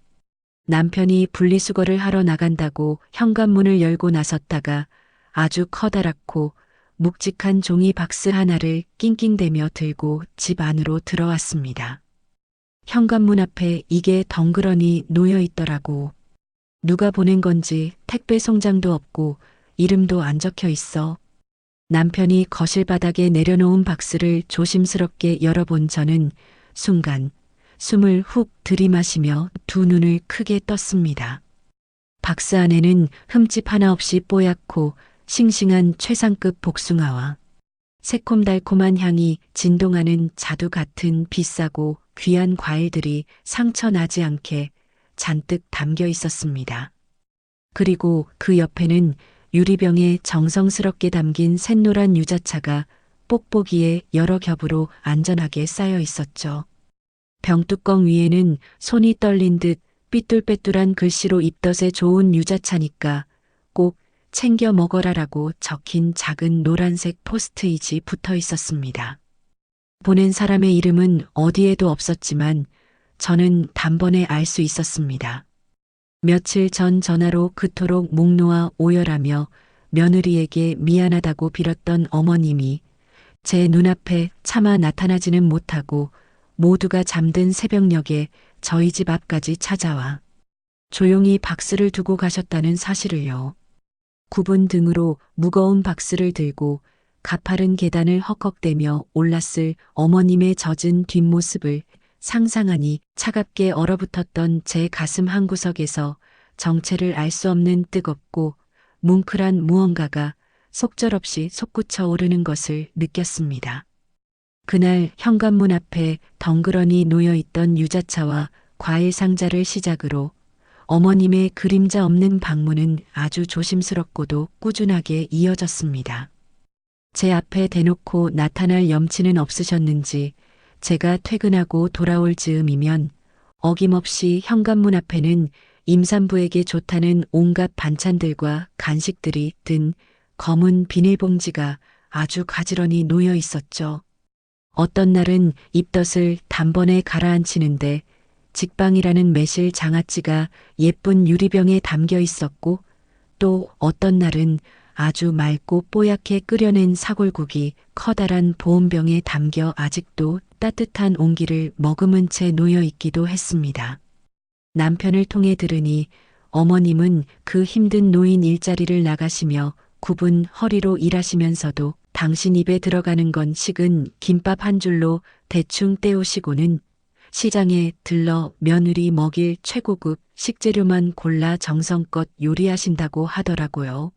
남편이 분리수거를 하러 나간다고 현관문을 열고 나섰다가 아주 커다랗고 묵직한 종이 박스 하나를 낑낑대며 들고 집 안으로 들어왔습니다. 현관문 앞에 이게 덩그러니 놓여 있더라고. 누가 보낸 건지 택배 송장도 없고 이름도 안 적혀 있어. 남편이 거실 바닥에 내려놓은 박스를 조심스럽게 열어본 저는 순간 숨을 훅 들이마시며 두 눈을 크게 떴습니다. 박스 안에는 흠집 하나 없이 뽀얗고 싱싱한 최상급 복숭아와 새콤달콤한 향이 진동하는 자두 같은 비싸고 귀한 과일들이 상처 나지 않게 잔뜩 담겨 있었습니다. 그리고 그 옆에는 유리병에 정성스럽게 담긴 샛노란 유자차가 뽁뽁이에 여러 겹으로 안전하게 쌓여 있었죠. 병뚜껑 위에는 손이 떨린 듯 삐뚤빼뚤한 글씨로 입덧에 좋은 유자차니까 꼭 챙겨 먹어라라고 적힌 작은 노란색 포스트잇이 붙어 있었습니다. 보낸 사람의 이름은 어디에도 없었지만 저는 단번에 알 수 있었습니다. 며칠 전 전화로 그토록 목 놓아 오열하며 며느리에게 미안하다고 빌었던 어머님이 제 눈앞에 차마 나타나지는 못하고 모두가 잠든 새벽녘에 저희 집 앞까지 찾아와 조용히 박스를 두고 가셨다는 사실을요. 굽은 등으로 무거운 박스를 들고 가파른 계단을 헉헉대며 올랐을 어머님의 젖은 뒷모습을 상상하니 차갑게 얼어붙었던 제 가슴 한구석에서 정체를 알 수 없는 뜨겁고 뭉클한 무언가가 속절없이 솟구쳐 오르는 것을 느꼈습니다. 그날 현관문 앞에 덩그러니 놓여있던 유자차와 과일 상자를 시작으로 어머님의 그림자 없는 방문은 아주 조심스럽고도 꾸준하게 이어졌습니다. 제 앞에 대놓고 나타날 염치는 없으셨는지 제가 퇴근하고 돌아올 즈음이면 어김없이 현관문 앞에는 임산부에게 좋다는 온갖 반찬들과 간식들이 든 검은 비닐봉지가 아주 가지런히 놓여 있었죠. 어떤 날은 입덧을 단번에 가라앉히는데 직방이라는 매실 장아찌가 예쁜 유리병에 담겨 있었고 또 어떤 날은 아주 맑고 뽀얗게 끓여낸 사골국이 커다란 보온병에 담겨 아직도 따뜻한 온기를 머금은 채 놓여 있기도 했습니다. 남편을 통해 들으니 어머님은 그 힘든 노인 일자리를 나가시며 굽은 허리로 일하시면서도 당신 입에 들어가는 건 식은 김밥 한 줄로 대충 때우시고는 시장에 들러 며느리 먹일 최고급 식재료만 골라 정성껏 요리하신다고 하더라고요.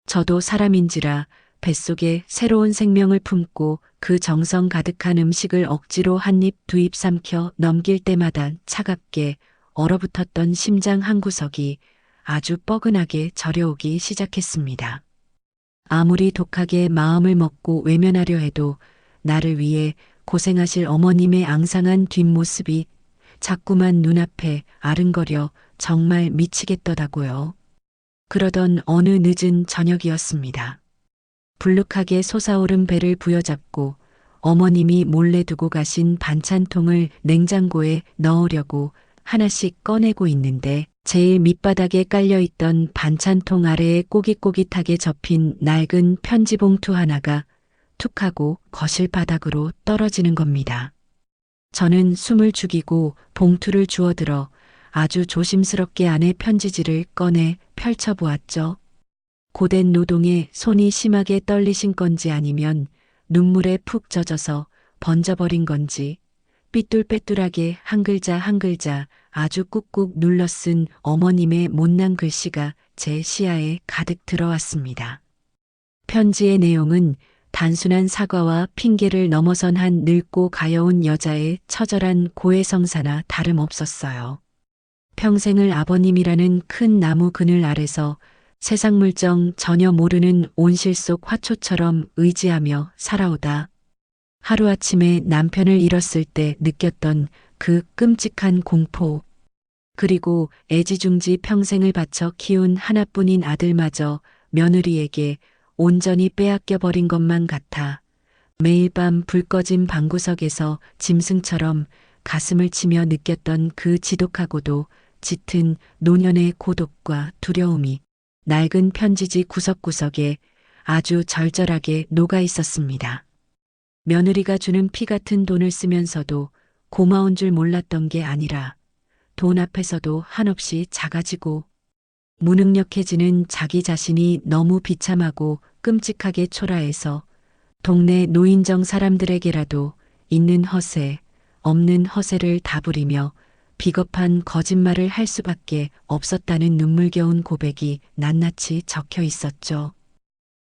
저도 사람인지라 뱃속에 새로운 생명을 품고 그 정성 가득한 음식을 억지로 한 입 두 입 삼켜 넘길 때마다 차갑게 얼어붙었던 심장 한 구석이 아주 뻐근하게 저려오기 시작했습니다. 아무리 독하게 마음을 먹고 외면하려 해도 나를 위해 고생하실 어머님의 앙상한 뒷모습이 자꾸만 눈앞에 아른거려 정말 미치겠더라고요. 그러던 어느 늦은 저녁이었습니다. 불룩하게 솟아오른 배를 부여잡고 어머님이 몰래 두고 가신 반찬통을 냉장고에 넣으려고 하나씩 꺼내고 있는데 제일 밑바닥에 깔려있던 반찬통 아래에 꼬깃꼬깃하게 접힌 낡은 편지 봉투 하나가 툭 하고 거실 바닥으로 떨어지는 겁니다. 저는 숨을 죽이고 봉투를 주워들어 아주 조심스럽게 안에 편지지를 꺼내 펼쳐보았죠. 고된 노동에 손이 심하게 떨리신 건지 아니면 눈물에 푹 젖어서 번져버린 건지 삐뚤빼뚤하게 한 글자 한 글자 아주 꾹꾹 눌러 쓴 어머님의 못난 글씨가 제 시야에 가득 들어왔습니다. 편지의 내용은 단순한 사과와 핑계를 넘어선 한 늙고 가여운 여자의 처절한 고해성사나 다름없었어요. 평생을 아버님이라는 큰 나무 그늘 아래서 세상 물정 전혀 모르는 온실 속 화초처럼 의지하며 살아오다. 하루아침에 남편을 잃었을 때 느꼈던 그 끔찍한 공포. 그리고 애지중지 평생을 바쳐 키운 하나뿐인 아들마저 며느리에게 온전히 빼앗겨 버린 것만 같아 매일 밤 불 꺼진 방구석에서 짐승처럼 가슴을 치며 느꼈던 그 지독하고도 짙은 노년의 고독과 두려움이 낡은 편지지 구석구석에 아주 절절하게 녹아 있었습니다. 며느리가 주는 피 같은 돈을 쓰면서도 고마운 줄 몰랐던 게 아니라 돈 앞에서도 한없이 작아지고 무능력해지는 자기 자신이 너무 비참하고 끔찍하게 초라해서 동네 노인정 사람들에게라도 있는 허세, 없는 허세를 다 부리며 비겁한 거짓말을 할 수밖에 없었다는 눈물겨운 고백이 낱낱이 적혀 있었죠.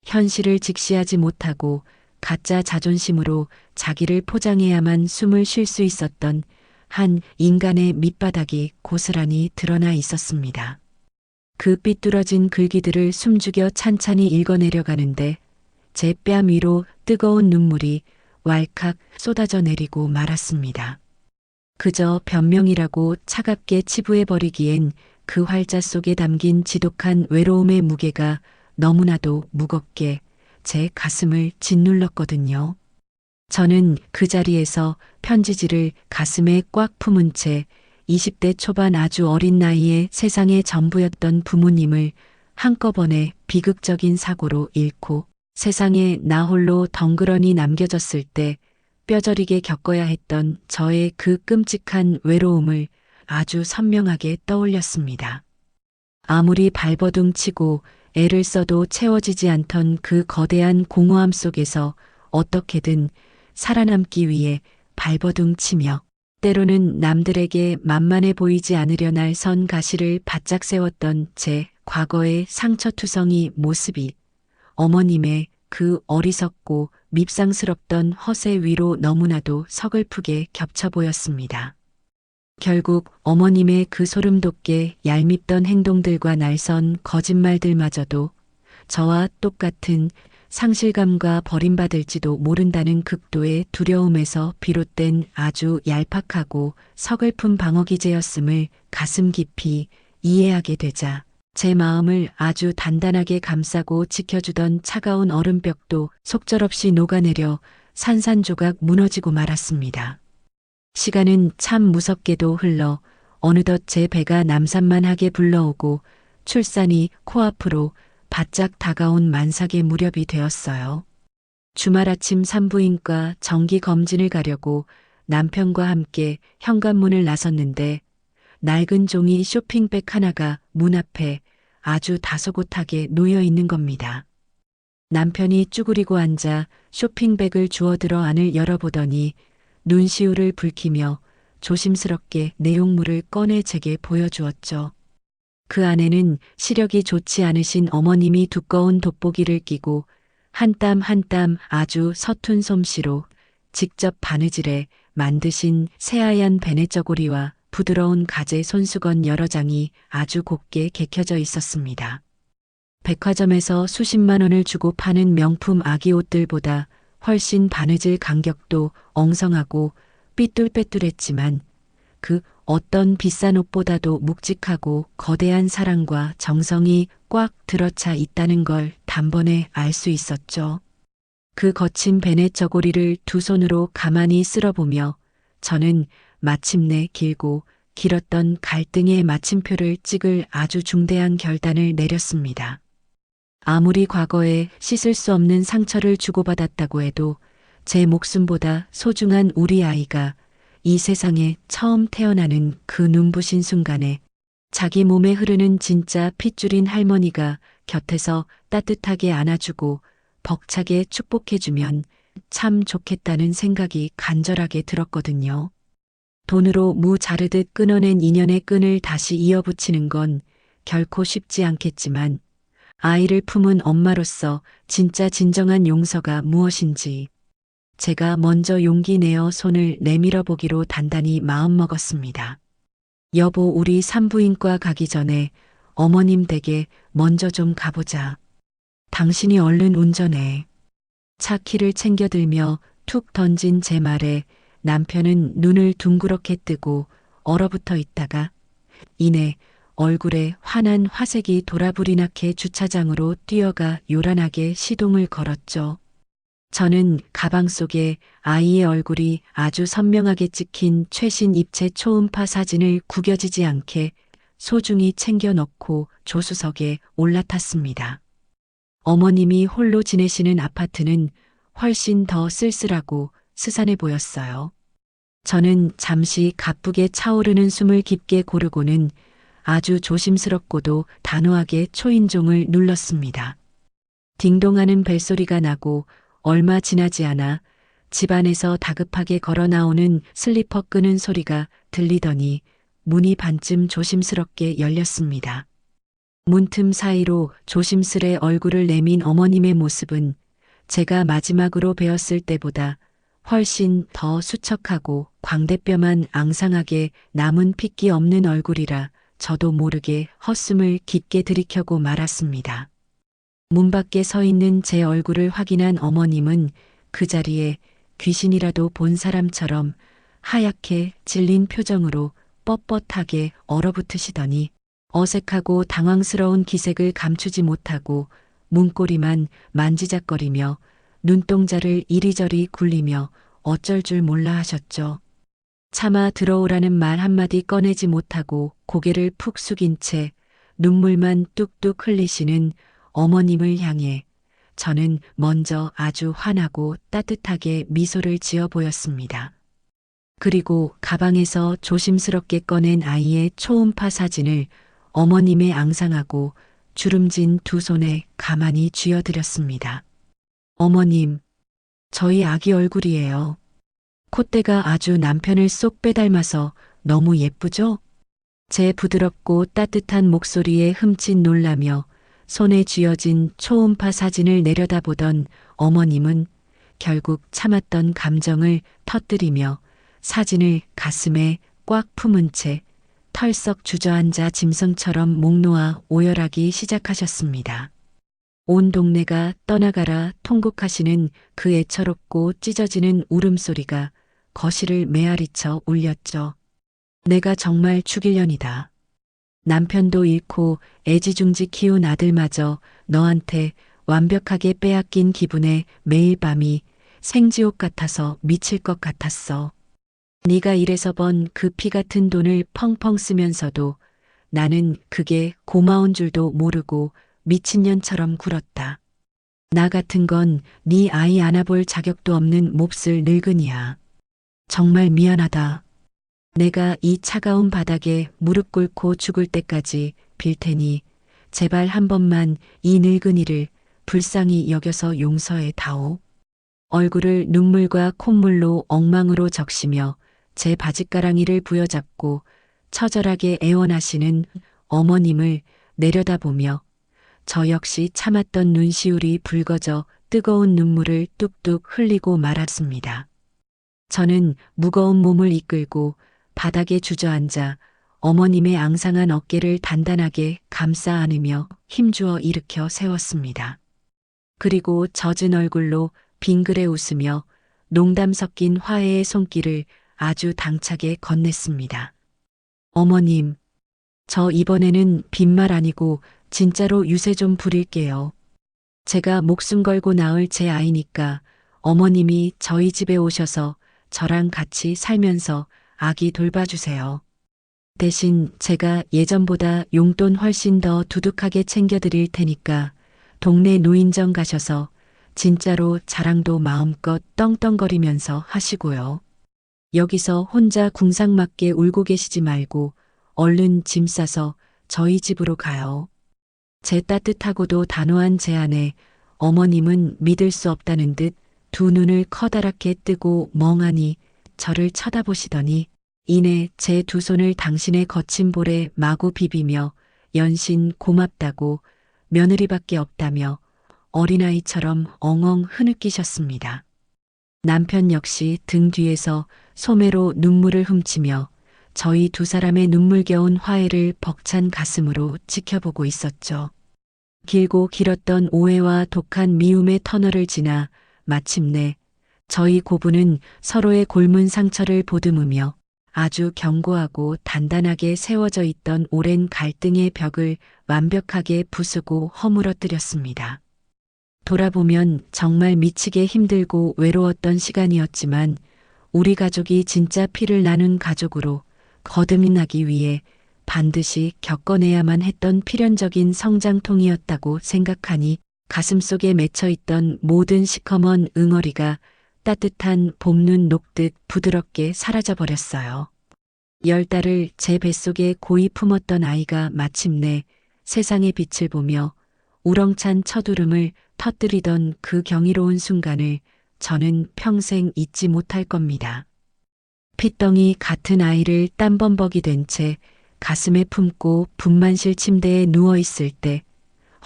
현실을 직시하지 못하고 가짜 자존심으로 자기를 포장해야만 숨을 쉴 수 있었던 한 인간의 밑바닥이 고스란히 드러나 있었습니다. 그 삐뚤어진 글귀들을 숨죽여 찬찬히 읽어내려 가는데 제 뺨 위로 뜨거운 눈물이 왈칵 쏟아져 내리고 말았습니다. 그저 변명이라고 차갑게 치부해버리기엔 그 활자 속에 담긴 지독한 외로움의 무게가 너무나도 무겁게 제 가슴을 짓눌렀거든요. 저는 그 자리에서 편지지를 가슴에 꽉 품은 채 20대 초반 아주 어린 나이에 세상의 전부였던 부모님을 한꺼번에 비극적인 사고로 잃고 세상에 나 홀로 덩그러니 남겨졌을 때 뼈저리게 겪어야 했던 저의 그 끔찍한 외로움을 아주 선명하게 떠올렸습니다. 아무리 발버둥 치고 애를 써도 채워지지 않던 그 거대한 공허함 속에서 어떻게든 살아남기 위해 발버둥 치며 때로는 남들에게 만만해 보이지 않으려 날 선 가시를 바짝 세웠던 제 과거의 상처투성이 모습이 어머님의 그 어리석고 밉상스럽던 허세 위로 너무나도 서글프게 겹쳐 보였습니다. 결국 어머님의 그 소름돋게 얄밉던 행동들과 날선 거짓말들마저도 저와 똑같은 상실감과 버림받을지도 모른다는 극도의 두려움에서 비롯된 아주 얄팍하고 서글픈 방어기제였음을 가슴 깊이 이해하게 되자 제 마음을 아주 단단하게 감싸고 지켜주던 차가운 얼음벽도 속절없이 녹아내려 산산조각 무너지고 말았습니다. 시간은 참 무섭게도 흘러 어느덧 제 배가 남산만하게 불러오고 출산이 코앞으로 바짝 다가온 만삭의 무렵이 되었어요. 주말 아침 산부인과 정기 검진을 가려고 남편과 함께 현관문을 나섰는데 낡은 종이 쇼핑백 하나가 문 앞에 아주 다소곳하게 놓여 있는 겁니다. 남편이 쭈그리고 앉아 쇼핑백을 주워들어 안을 열어보더니 눈시울을 붉히며 조심스럽게 내용물을 꺼내 제게 보여주었죠. 그 안에는 시력이 좋지 않으신 어머님이 두꺼운 돋보기를 끼고 한 땀 한 땀 아주 서툰 솜씨로 직접 바느질해 만드신 새하얀 베네저고리와 부드러운 가재 손수건 여러 장이 아주 곱게 개켜져 있었습니다. 백화점에서 수십만 원을 주고 파는 명품 아기 옷들보다 훨씬 바느질 간격도 엉성하고 삐뚤빼뚤했지만 그 어떤 비싼 옷보다도 묵직하고 거대한 사랑과 정성이 꽉 들어차 있다는 걸 단번에 알 수 있었죠. 그 거친 베넷 저고리를 두 손으로 가만히 쓸어보며 저는 마침내 길고 길었던 갈등의 마침표를 찍을 아주 중대한 결단을 내렸습니다. 아무리 과거에 씻을 수 없는 상처를 주고받았다고 해도 제 목숨보다 소중한 우리 아이가 이 세상에 처음 태어나는 그 눈부신 순간에 자기 몸에 흐르는 진짜 핏줄인 할머니가 곁에서 따뜻하게 안아주고 벅차게 축복해주면 참 좋겠다는 생각이 간절하게 들었거든요. 돈으로 무 자르듯 끊어낸 인연의 끈을 다시 이어붙이는 건 결코 쉽지 않겠지만 아이를 품은 엄마로서 진짜 진정한 용서가 무엇인지 제가 먼저 용기 내어 손을 내밀어 보기로 단단히 마음먹었습니다. 여보, 우리 산부인과 가기 전에 어머님 댁에 먼저 좀 가보자. 당신이 얼른 운전해. 차 키를 챙겨들며 툭 던진 제 말에 남편은 눈을 둥그렇게 뜨고 얼어붙어 있다가 이내 얼굴에 환한 화색이 돌아불이 나게 주차장으로 뛰어가 요란하게 시동을 걸었죠. 저는 가방 속에 아이의 얼굴이 아주 선명하게 찍힌 최신 입체 초음파 사진을 구겨지지 않게 소중히 챙겨 넣고 조수석에 올라탔습니다. 어머님이 홀로 지내시는 아파트는 훨씬 더 쓸쓸하고 스산해 보였어요. 저는 잠시 가쁘게 차오르는 숨을 깊게 고르고는 아주 조심스럽고도 단호하게 초인종을 눌렀습니다. 딩동하는 벨소리가 나고 얼마 지나지 않아 집안에서 다급하게 걸어 나오는 슬리퍼 끄는 소리가 들리더니 문이 반쯤 조심스럽게 열렸습니다. 문틈 사이로 조심스레 얼굴을 내민 어머님의 모습은 제가 마지막으로 뵈었을 때보다 훨씬 더 수척하고 광대뼈만 앙상하게 남은 핏기 없는 얼굴이라 저도 모르게 헛숨을 깊게 들이켜고 말았습니다. 문 밖에 서 있는 제 얼굴을 확인한 어머님은 그 자리에 귀신이라도 본 사람처럼 하얗게 질린 표정으로 뻣뻣하게 얼어붙으시더니 어색하고 당황스러운 기색을 감추지 못하고 문고리만 만지작거리며 눈동자를 이리저리 굴리며 어쩔 줄 몰라 하셨죠. 차마 들어오라는 말 한마디 꺼내지 못하고 고개를 푹 숙인 채 눈물만 뚝뚝 흘리시는 어머님을 향해 저는 먼저 아주 환하고 따뜻하게 미소를 지어 보였습니다. 그리고 가방에서 조심스럽게 꺼낸 아이의 초음파 사진을 어머님의 앙상하고 주름진 두 손에 가만히 쥐어드렸습니다. 어머님, 저희 아기 얼굴이에요. 콧대가 아주 남편을 쏙 빼닮아서 너무 예쁘죠? 제 부드럽고 따뜻한 목소리에 흠칫 놀라며 손에 쥐어진 초음파 사진을 내려다보던 어머님은 결국 참았던 감정을 터뜨리며 사진을 가슴에 꽉 품은 채 털썩 주저앉아 짐승처럼 목 놓아 오열하기 시작하셨습니다. 온 동네가 떠나가라 통곡하시는 그 애처롭고 찢어지는 울음소리가 거실을 메아리쳐 울렸죠. 내가 정말 죽일년이다. 남편도 잃고 애지중지 키운 아들마저 너한테 완벽하게 빼앗긴 기분에 매일 밤이 생지옥 같아서 미칠 것 같았어. 네가 일해서 번 그 피 같은 돈을 펑펑 쓰면서도 나는 그게 고마운 줄도 모르고 미친년처럼 굴었다. 나 같은 건 네 아이 안아볼 자격도 없는 몹쓸 늙은이야. 정말 미안하다. 내가 이 차가운 바닥에 무릎 꿇고 죽을 때까지 빌 테니 제발 한 번만 이 늙은이를 불쌍히 여겨서 용서해 다오. 얼굴을 눈물과 콧물로 엉망으로 적시며 제 바짓가랑이를 부여잡고 처절하게 애원하시는 어머님을 내려다보며 저 역시 참았던 눈시울이 붉어져 뜨거운 눈물을 뚝뚝 흘리고 말았습니다. 저는 무거운 몸을 이끌고 바닥에 주저앉아 어머님의 앙상한 어깨를 단단하게 감싸 안으며 힘주어 일으켜 세웠습니다. 그리고 젖은 얼굴로 빙그레 웃으며 농담 섞인 화해의 손길을 아주 당차게 건넸습니다. 어머님, 저 이번에는 빈말 아니고 진짜로 유세 좀 부릴게요. 제가 목숨 걸고 낳을 제 아이니까 어머님이 저희 집에 오셔서 저랑 같이 살면서 아기 돌봐주세요. 대신 제가 예전보다 용돈 훨씬 더 두둑하게 챙겨드릴 테니까 동네 노인정 가셔서 진짜로 자랑도 마음껏 떵떵거리면서 하시고요. 여기서 혼자 궁상맞게 울고 계시지 말고 얼른 짐 싸서 저희 집으로 가요. 제 따뜻하고도 단호한 제안에 어머님은 믿을 수 없다는 듯 두 눈을 커다랗게 뜨고 멍하니 저를 쳐다보시더니 이내 제 두 손을 당신의 거친 볼에 마구 비비며 연신 고맙다고 며느리밖에 없다며 어린아이처럼 엉엉 흐느끼셨습니다. 남편 역시 등 뒤에서 소매로 눈물을 훔치며 저희 두 사람의 눈물겨운 화해를 벅찬 가슴으로 지켜보고 있었죠. 길고 길었던 오해와 독한 미움의 터널을 지나 마침내 저희 고부는 서로의 골문 상처를 보듬으며 아주 견고하고 단단하게 세워져 있던 오랜 갈등의 벽을 완벽하게 부수고 허물어뜨렸습니다. 돌아보면 정말 미치게 힘들고 외로웠던 시간이었지만 우리 가족이 진짜 피를 나눈 가족으로 거듭나기 위해 반드시 겪어내야만 했던 필연적인 성장통이었다고 생각하니 가슴속에 맺혀있던 모든 시커먼 응어리가 따뜻한 봄눈 녹듯 부드럽게 사라져버렸어요. 10달을 제 뱃속에 고이 품었던 아이가 마침내 세상의 빛을 보며 우렁찬 첫울음을 터뜨리던 그 경이로운 순간을 저는 평생 잊지 못할 겁니다. 핏덩이 같은 아이를 땀범벅이 된 채 가슴에 품고 분만실 침대에 누워있을 때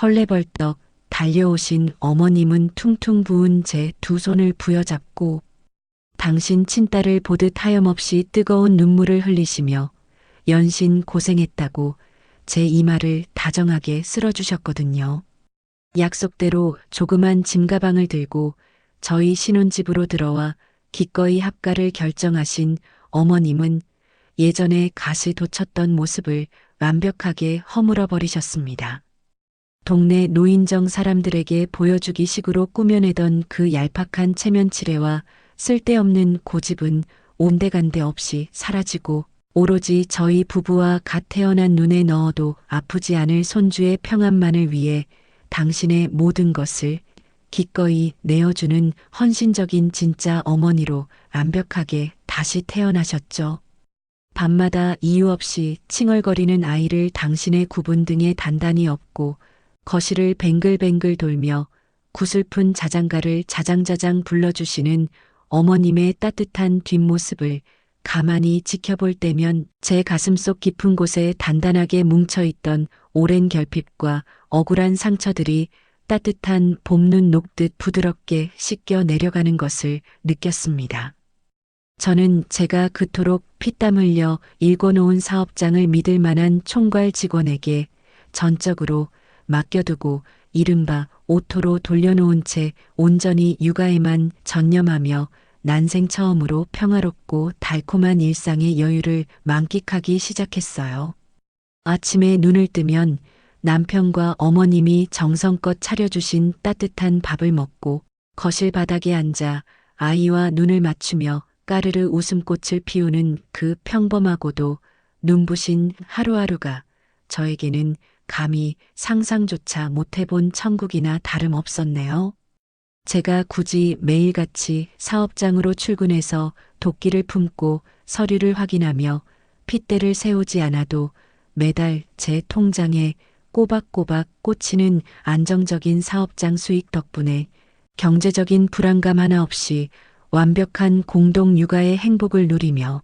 헐레벌떡 달려오신 어머님은 퉁퉁 부은 제 두 손을 부여잡고 당신 친딸을 보듯 하염없이 뜨거운 눈물을 흘리시며 연신 고생했다고 제 이마를 다정하게 쓸어주셨거든요. 약속대로 조그만 짐가방을 들고 저희 신혼집으로 들어와 기꺼이 합가를 결정하신 어머님은 예전에 갓을 돋쳤던 모습을 완벽하게 허물어 버리셨습니다. 동네 노인정 사람들에게 보여주기 식으로 꾸며내던 그 얄팍한 체면치레와 쓸데없는 고집은 온데간데 없이 사라지고 오로지 저희 부부와 갓 태어난 눈에 넣어도 아프지 않을 손주의 평안만을 위해 당신의 모든 것을 기꺼이 내어주는 헌신적인 진짜 어머니로 완벽하게 다시 태어나셨죠. 밤마다 이유 없이 칭얼거리는 아이를 당신의 구분 등에 단단히 업고 거실을 뱅글뱅글 돌며 구슬픈 자장가를 자장자장 불러주시는 어머님의 따뜻한 뒷모습을 가만히 지켜볼 때면 제 가슴속 깊은 곳에 단단하게 뭉쳐있던 오랜 결핍과 억울한 상처들이 따뜻한 봄눈 녹듯 부드럽게 씻겨 내려가는 것을 느꼈습니다. 저는 제가 그토록 피땀 흘려 일궈놓은 사업장을 믿을 만한 총괄 직원에게 전적으로 맡겨두고 이른바 오토로 돌려놓은 채 온전히 육아에만 전념하며 난생 처음으로 평화롭고 달콤한 일상의 여유를 만끽하기 시작했어요. 아침에 눈을 뜨면 남편과 어머님이 정성껏 차려주신 따뜻한 밥을 먹고 거실 바닥에 앉아 아이와 눈을 맞추며 까르르 웃음꽃을 피우는 그 평범하고도 눈부신 하루하루가 저에게는 감히 상상조차 못해본 천국이나 다름없었네요. 제가 굳이 매일같이 사업장으로 출근해서 도끼를 품고 서류를 확인하며 핏대를 세우지 않아도 매달 제 통장에 꼬박꼬박 꽂히는 안정적인 사업장 수익 덕분에 경제적인 불안감 하나 없이 완벽한 공동 육아의 행복을 누리며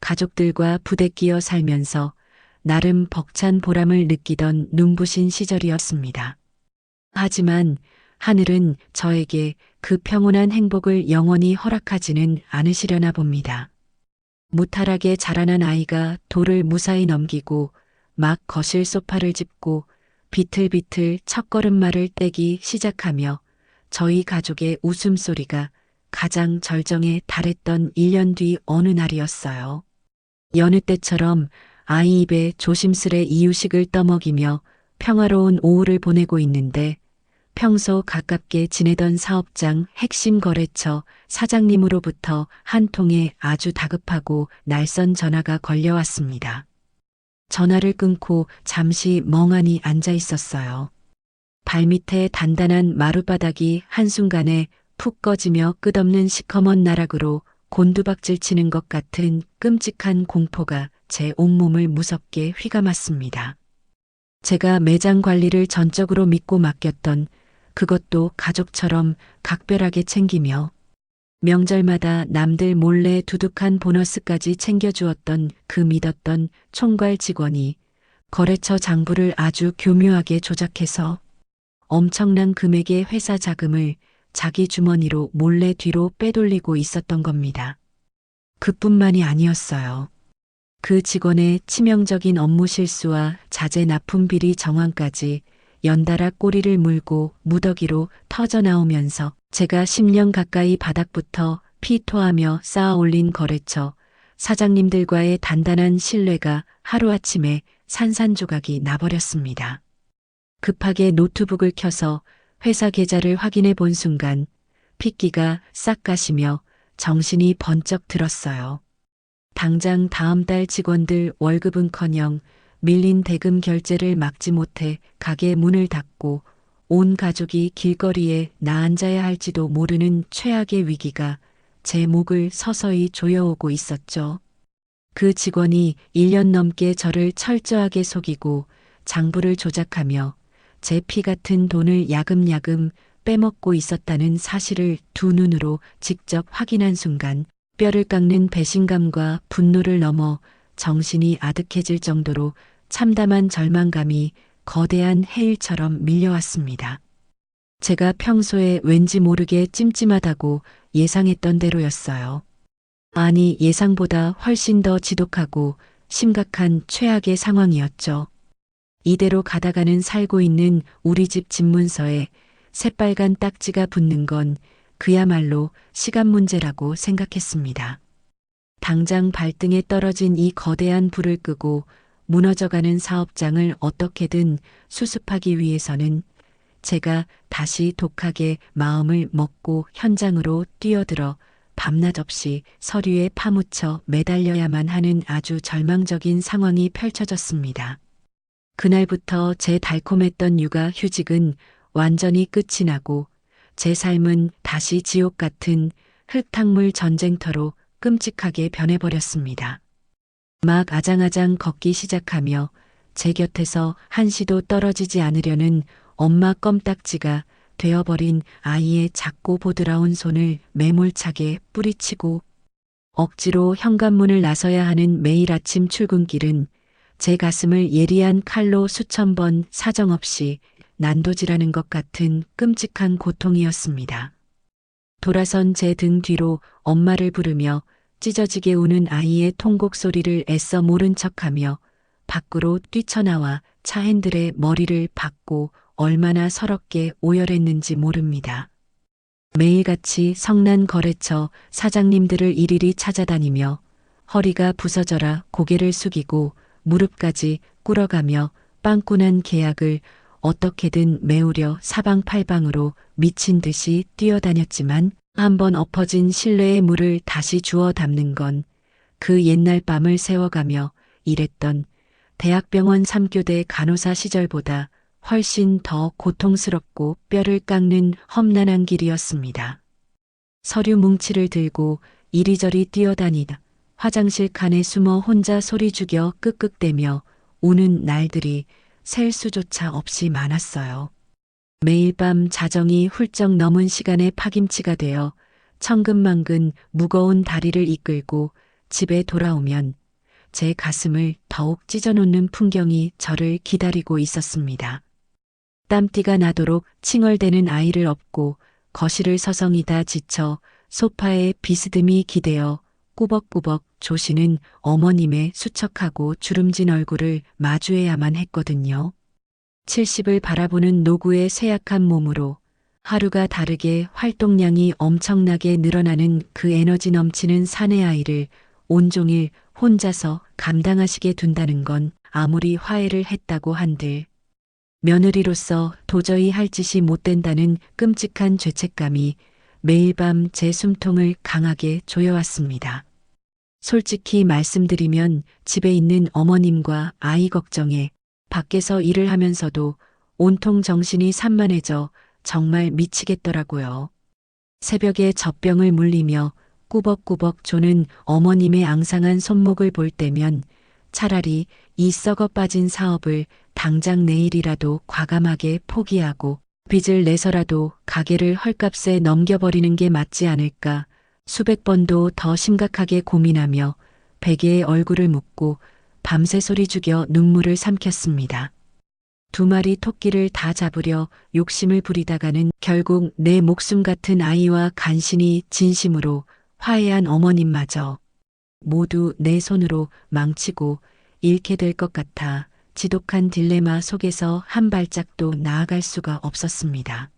가족들과 부대끼어 살면서 나름 벅찬 보람을 느끼던 눈부신 시절이었습니다. 하지만 하늘은 저에게 그 평온한 행복을 영원히 허락하지는 않으시려나 봅니다. 무탈하게 자라난 아이가 돌을 무사히 넘기고 막 거실 소파를 짚고 비틀비틀 첫걸음말을 떼기 시작하며 저희 가족의 웃음소리가 가장 절정에 달했던 1년 뒤 어느 날이었어요. 여느 때처럼 아이 입에 조심스레 이유식을 떠먹이며 평화로운 오후를 보내고 있는데 평소 가깝게 지내던 사업장 핵심 거래처 사장님으로부터 한 통의 아주 다급하고 날선 전화가 걸려왔습니다. 전화를 끊고 잠시 멍하니 앉아 있었어요. 발밑에 단단한 마룻바닥이 한순간에 푹 꺼지며 끝없는 시커먼 나락으로 곤두박질 치는 것 같은 끔찍한 공포가 제 온몸을 무섭게 휘감았습니다. 제가 매장 관리를 전적으로 믿고 맡겼던 그것도 가족처럼 각별하게 챙기며 명절마다 남들 몰래 두둑한 보너스까지 챙겨주었던 그 믿었던 총괄 직원이 거래처 장부를 아주 교묘하게 조작해서 엄청난 금액의 회사 자금을 자기 주머니로 몰래 뒤로 빼돌리고 있었던 겁니다. 그뿐만이 아니었어요. 그 직원의 치명적인 업무 실수와 자재 납품 비리 정황까지 연달아 꼬리를 물고 무더기로 터져나오면서 제가 10년 가까이 바닥부터 피토하며 쌓아 올린 거래처 사장님들과의 단단한 신뢰가 하루아침에 산산조각이 나버렸습니다. 급하게 노트북을 켜서 회사 계좌를 확인해 본 순간 핏기가 싹 가시며 정신이 번쩍 들었어요. 당장 다음 달 직원들 월급은커녕 밀린 대금 결제를 막지 못해 가게 문을 닫고 온 가족이 길거리에 나앉아야 할지도 모르는 최악의 위기가 제 목을 서서히 조여오고 있었죠. 그 직원이 1년 넘게 저를 철저하게 속이고 장부를 조작하며 제 피 같은 돈을 야금야금 빼먹고 있었다는 사실을 두 눈으로 직접 확인한 순간 뼈를 깎는 배신감과 분노를 넘어 정신이 아득해질 정도로 참담한 절망감이 거대한 해일처럼 밀려왔습니다. 제가 평소에 왠지 모르게 찜찜하다고 예상했던 대로였어요. 아니, 예상보다 훨씬 더 지독하고 심각한 최악의 상황이었죠. 이대로 가다가는 살고 있는 우리 집 집문서에 새빨간 딱지가 붙는 건 그야말로 시간 문제라고 생각했습니다. 당장 발등에 떨어진 이 거대한 불을 끄고 무너져가는 사업장을 어떻게든 수습하기 위해서는 제가 다시 독하게 마음을 먹고 현장으로 뛰어들어 밤낮 없이 서류에 파묻혀 매달려야만 하는 아주 절망적인 상황이 펼쳐졌습니다. 그날부터 제 달콤했던 육아 휴직은 완전히 끝이 나고 제 삶은 다시 지옥 같은 흙탕물 전쟁터로 끔찍하게 변해버렸습니다. 막 아장아장 걷기 시작하며 제 곁에서 한시도 떨어지지 않으려는 엄마 껌딱지가 되어버린 아이의 작고 보드라운 손을 매몰차게 뿌리치고 억지로 현관문을 나서야 하는 매일 아침 출근길은 제 가슴을 예리한 칼로 수천 번 사정없이 난도질하는 것 같은 끔찍한 고통이었습니다. 돌아선 제 등 뒤로 엄마를 부르며 찢어지게 우는 아이의 통곡 소리를 애써 모른 척하며 밖으로 뛰쳐나와 차 핸들에 머리를 박고 얼마나 서럽게 오열했는지 모릅니다. 매일같이 성난 거래처 사장님들을 일일이 찾아다니며 허리가 부서져라 고개를 숙이고 무릎까지 꿇어가며 빵꾸난 계약을 어떻게든 메우려 사방팔방으로 미친 듯이 뛰어다녔지만 한번 엎어진 신뢰의 물을 다시 주워 담는 건 그 옛날 밤을 세워가며 일했던 대학병원 3교대 간호사 시절보다 훨씬 더 고통스럽고 뼈를 깎는 험난한 길이었습니다. 서류 뭉치를 들고 이리저리 뛰어다니다 화장실 칸에 숨어 혼자 소리 죽여 끄끄대며 우는 날들이 셀 수조차 없이 많았어요. 매일 밤 자정이 훌쩍 넘은 시간에 파김치가 되어 천근만근 무거운 다리를 이끌고 집에 돌아오면 제 가슴을 더욱 찢어놓는 풍경이 저를 기다리고 있었습니다. 땀띠가 나도록 칭얼대는 아이를 업고 거실을 서성이다 지쳐 소파에 비스듬히 기대어 꾸벅꾸벅 조시는 어머님의 수척하고 주름진 얼굴을 마주해야만 했거든요. 70을 바라보는 노구의 쇠약한 몸으로 하루가 다르게 활동량이 엄청나게 늘어나는 그 에너지 넘치는 사내 아이를 온종일 혼자서 감당하시게 둔다는 건 아무리 화해를 했다고 한들 며느리로서 도저히 할 짓이 못 된다는 끔찍한 죄책감이 매일 밤 제 숨통을 강하게 조여왔습니다. 솔직히 말씀드리면 집에 있는 어머님과 아이 걱정에 밖에서 일을 하면서도 온통 정신이 산만해져 정말 미치겠더라고요. 새벽에 젖병을 물리며 꾸벅꾸벅 조는 어머님의 앙상한 손목을 볼 때면 차라리 이 썩어 빠진 사업을 당장 내일이라도 과감하게 포기하고 빚을 내서라도 가게를 헐값에 넘겨버리는 게 맞지 않을까 수백 번도 더 심각하게 고민하며 베개에 얼굴을 묻고 밤새 소리 죽여 눈물을 삼켰습니다. 2마리 토끼를 다 잡으려 욕심을 부리다가는 결국 내 목숨 같은 아이와 간신히 진심으로 화해한 어머님마저 모두 내 손으로 망치고 잃게 될 것 같아 지독한 딜레마 속에서 한 발짝도 나아갈 수가 없었습니다.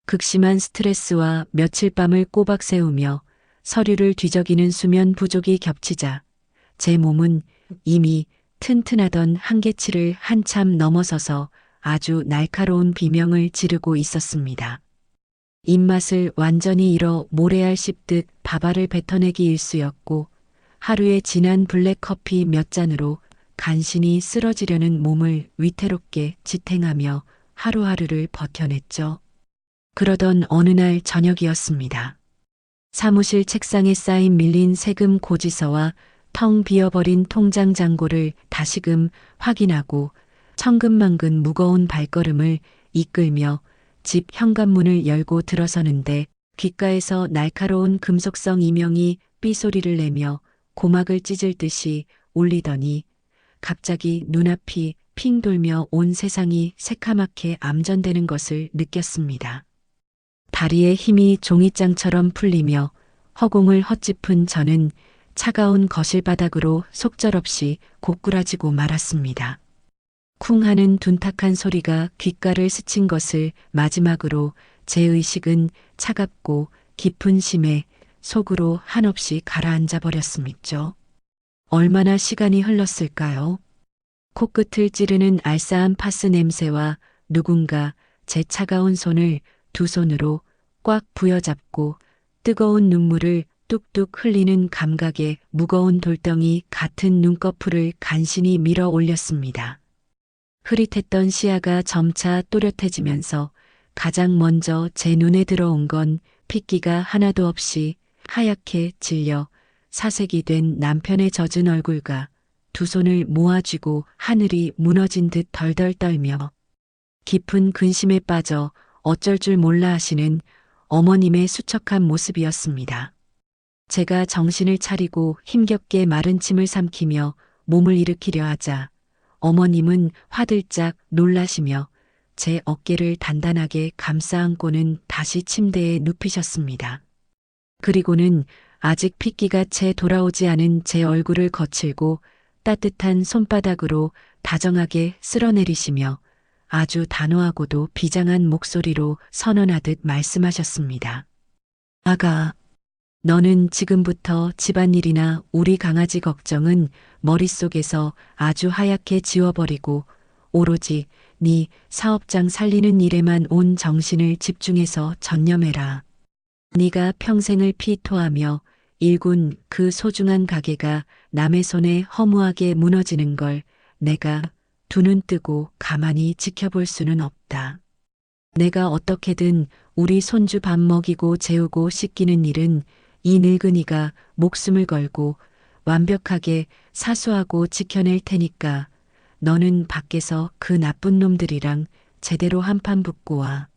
극심한 스트레스와 며칠 밤을 꼬박 세우며 서류를 뒤적이는 수면 부족이 겹치자 제 몸은 이미 튼튼하던 한계치를 한참 넘어서서 아주 날카로운 비명을 지르고 있었습니다. 입맛을 완전히 잃어 모래알 씹듯 밥알을 뱉어내기 일쑤였고 하루에 진한 블랙커피 몇 잔으로 간신히 쓰러지려는 몸을 위태롭게 지탱하며 하루하루를 버텨냈죠. 그러던 어느 날 저녁이었습니다. 사무실 책상에 쌓인 밀린 세금 고지서와 텅 비어버린 통장 잔고를 다시금 확인하고 천근만근 무거운 발걸음을 이끌며 집 현관문을 열고 들어서는데 귓가에서 날카로운 금속성 이명이 삐소리를 내며 고막을 찢을 듯이 울리더니 갑자기 눈앞이 핑 돌며 온 세상이 새카맣게 암전되는 것을 느꼈습니다. 다리의 힘이 종이장처럼 풀리며 허공을 헛짚은 저는 차가운 거실 바닥으로 속절없이 고꾸라지고 말았습니다. 쿵 하는 둔탁한 소리가 귓가를 스친 것을 마지막으로 제 의식은 차갑고 깊은 심에 속으로 한없이 가라앉아 버렸음있죠. 얼마나 시간이 흘렀을까요? 코끝을 찌르는 알싸한 파스 냄새와 누군가 제 차가운 손을 두 손으로 꽉 부여잡고 뜨거운 눈물을 뚝뚝 흘리는 감각에 무거운 돌덩이 같은 눈꺼풀을 간신히 밀어 올렸습니다. 흐릿했던 시야가 점차 또렷해지면서 가장 먼저 제 눈에 들어온 건 핏기가 하나도 없이 하얗게 질려 사색이 된 남편의 젖은 얼굴과 두 손을 모아쥐고 하늘이 무너진 듯 덜덜 떨며 깊은 근심에 빠져 어쩔 줄 몰라 하시는 어머님의 수척한 모습이었습니다. 제가 정신을 차리고 힘겹게 마른 침을 삼키며 몸을 일으키려 하자 어머님은 화들짝 놀라시며 제 어깨를 단단하게 감싸 안고는 다시 침대에 눕히셨습니다. 그리고는 아직 핏기가 채 돌아오지 않은 제 얼굴을 거칠고 따뜻한 손바닥으로 다정하게 쓸어내리시며 아주 단호하고도 비장한 목소리로 선언하듯 말씀하셨습니다. 아가, 너는 지금부터 집안일이나 우리 강아지 걱정은 머릿속에서 아주 하얗게 지워버리고 오로지 네 사업장 살리는 일에만 온 정신을 집중해서 전념해라. 네가 평생을 피토하며 일군 그 소중한 가게가 남의 손에 허무하게 무너지는 걸 내가 두 눈 뜨고 가만히 지켜볼 수는 없다. 내가 어떻게든 우리 손주 밥 먹이고 재우고 씻기는 일은 이 늙은이가 목숨을 걸고 완벽하게 사수하고 지켜낼 테니까 너는 밖에서 그 나쁜 놈들이랑 제대로 한판 붙고 와.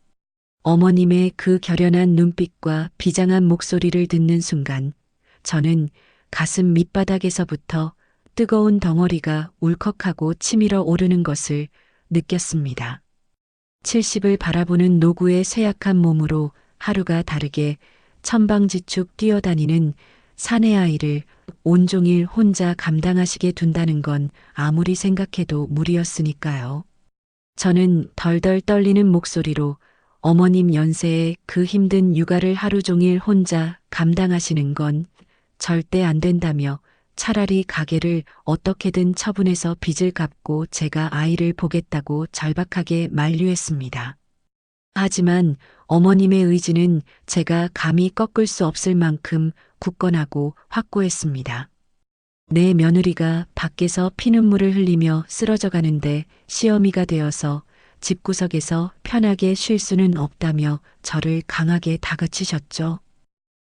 어머님의 그 결연한 눈빛과 비장한 목소리를 듣는 순간 저는 가슴 밑바닥에서부터 뜨거운 덩어리가 울컥하고 치밀어 오르는 것을 느꼈습니다. 70을 바라보는 노구의 쇠약한 몸으로 하루가 다르게 천방지축 뛰어다니는 사내 아이를 온종일 혼자 감당하시게 둔다는 건 아무리 생각해도 무리였으니까요. 저는 덜덜 떨리는 목소리로 어머님 연세에 그 힘든 육아를 하루 종일 혼자 감당하시는 건 절대 안 된다며 차라리 가게를 어떻게든 처분해서 빚을 갚고 제가 아이를 보겠다고 절박하게 만류했습니다. 하지만 어머님의 의지는 제가 감히 꺾을 수 없을 만큼 굳건하고 확고했습니다. 내 며느리가 밖에서 피눈물을 흘리며 쓰러져 가는데 시어미가 되어서 집구석에서 편하게 쉴 수는 없다며 저를 강하게 다그치셨죠.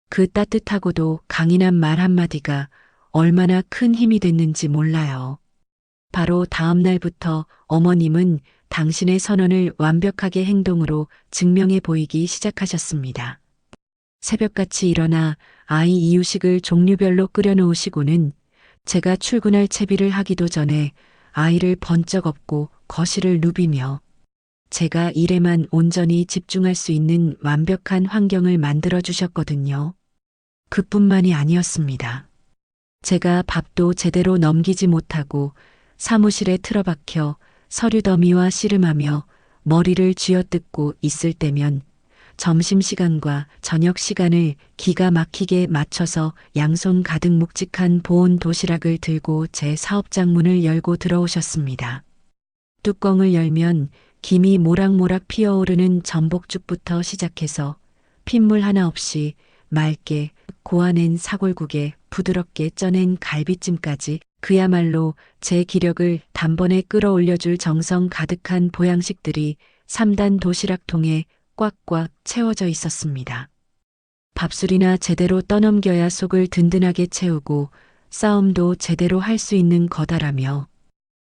그 따뜻하고도 강인한 말 한마디가 얼마나 큰 힘이 됐는지 몰라요. 바로 다음 날부터 어머님은 당신의 선언을 완벽하게 행동으로 증명해 보이기 시작하셨습니다. 새벽같이 일어나 아이 이유식을 종류별로 끓여 놓으시고는 제가 출근할 채비를 하기도 전에 아이를 번쩍 업고 거실을 누비며 제가 일에만 온전히 집중할 수 있는 완벽한 환경을 만들어 주셨거든요. 그뿐만이 아니었습니다. 제가 밥도 제대로 넘기지 못하고 사무실에 틀어박혀 서류 더미와 씨름하며 머리를 쥐어뜯고 있을 때면 점심시간과 저녁시간을 기가 막히게 맞춰서 양손 가득 묵직한 보온 도시락을 들고 제 사업장 문을 열고 들어오셨습니다. 뚜껑을 열면 김이 모락모락 피어오르는 전복죽부터 시작해서 핏물 하나 없이 맑게 고아낸 사골국에 부드럽게 쪄낸 갈비찜까지 그야말로 제 기력을 단번에 끌어올려줄 정성 가득한 보양식들이 3단 도시락통에 꽉꽉 채워져 있었습니다. 밥술이나 제대로 떠넘겨야 속을 든든하게 채우고 싸움도 제대로 할 수 있는 거다라며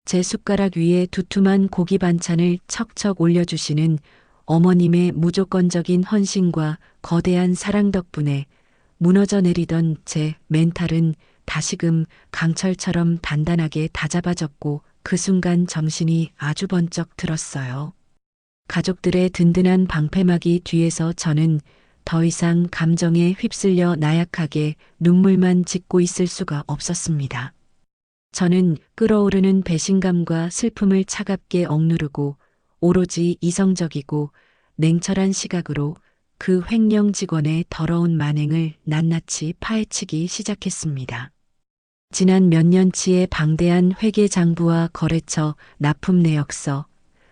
제 숟가락 위에 두툼한 고기 반찬을 척척 올려주시는 어머님의 무조건적인 헌신과 거대한 사랑 덕분에 무너져 내리던 제 멘탈은 다시금 강철처럼 단단하게 다잡아졌고 그 순간 정신이 아주 번쩍 들었어요. 가족들의 든든한 방패막이 뒤에서 저는 더 이상 감정에 휩쓸려 나약하게 눈물만 짓고 있을 수가 없었습니다. 저는 끓어오르는 배신감과 슬픔을 차갑게 억누르고 오로지 이성적이고 냉철한 시각으로 그 횡령 직원의 더러운 만행을 낱낱이 파헤치기 시작했습니다. 지난 몇 년치의 방대한 회계장부와 거래처 납품 내역서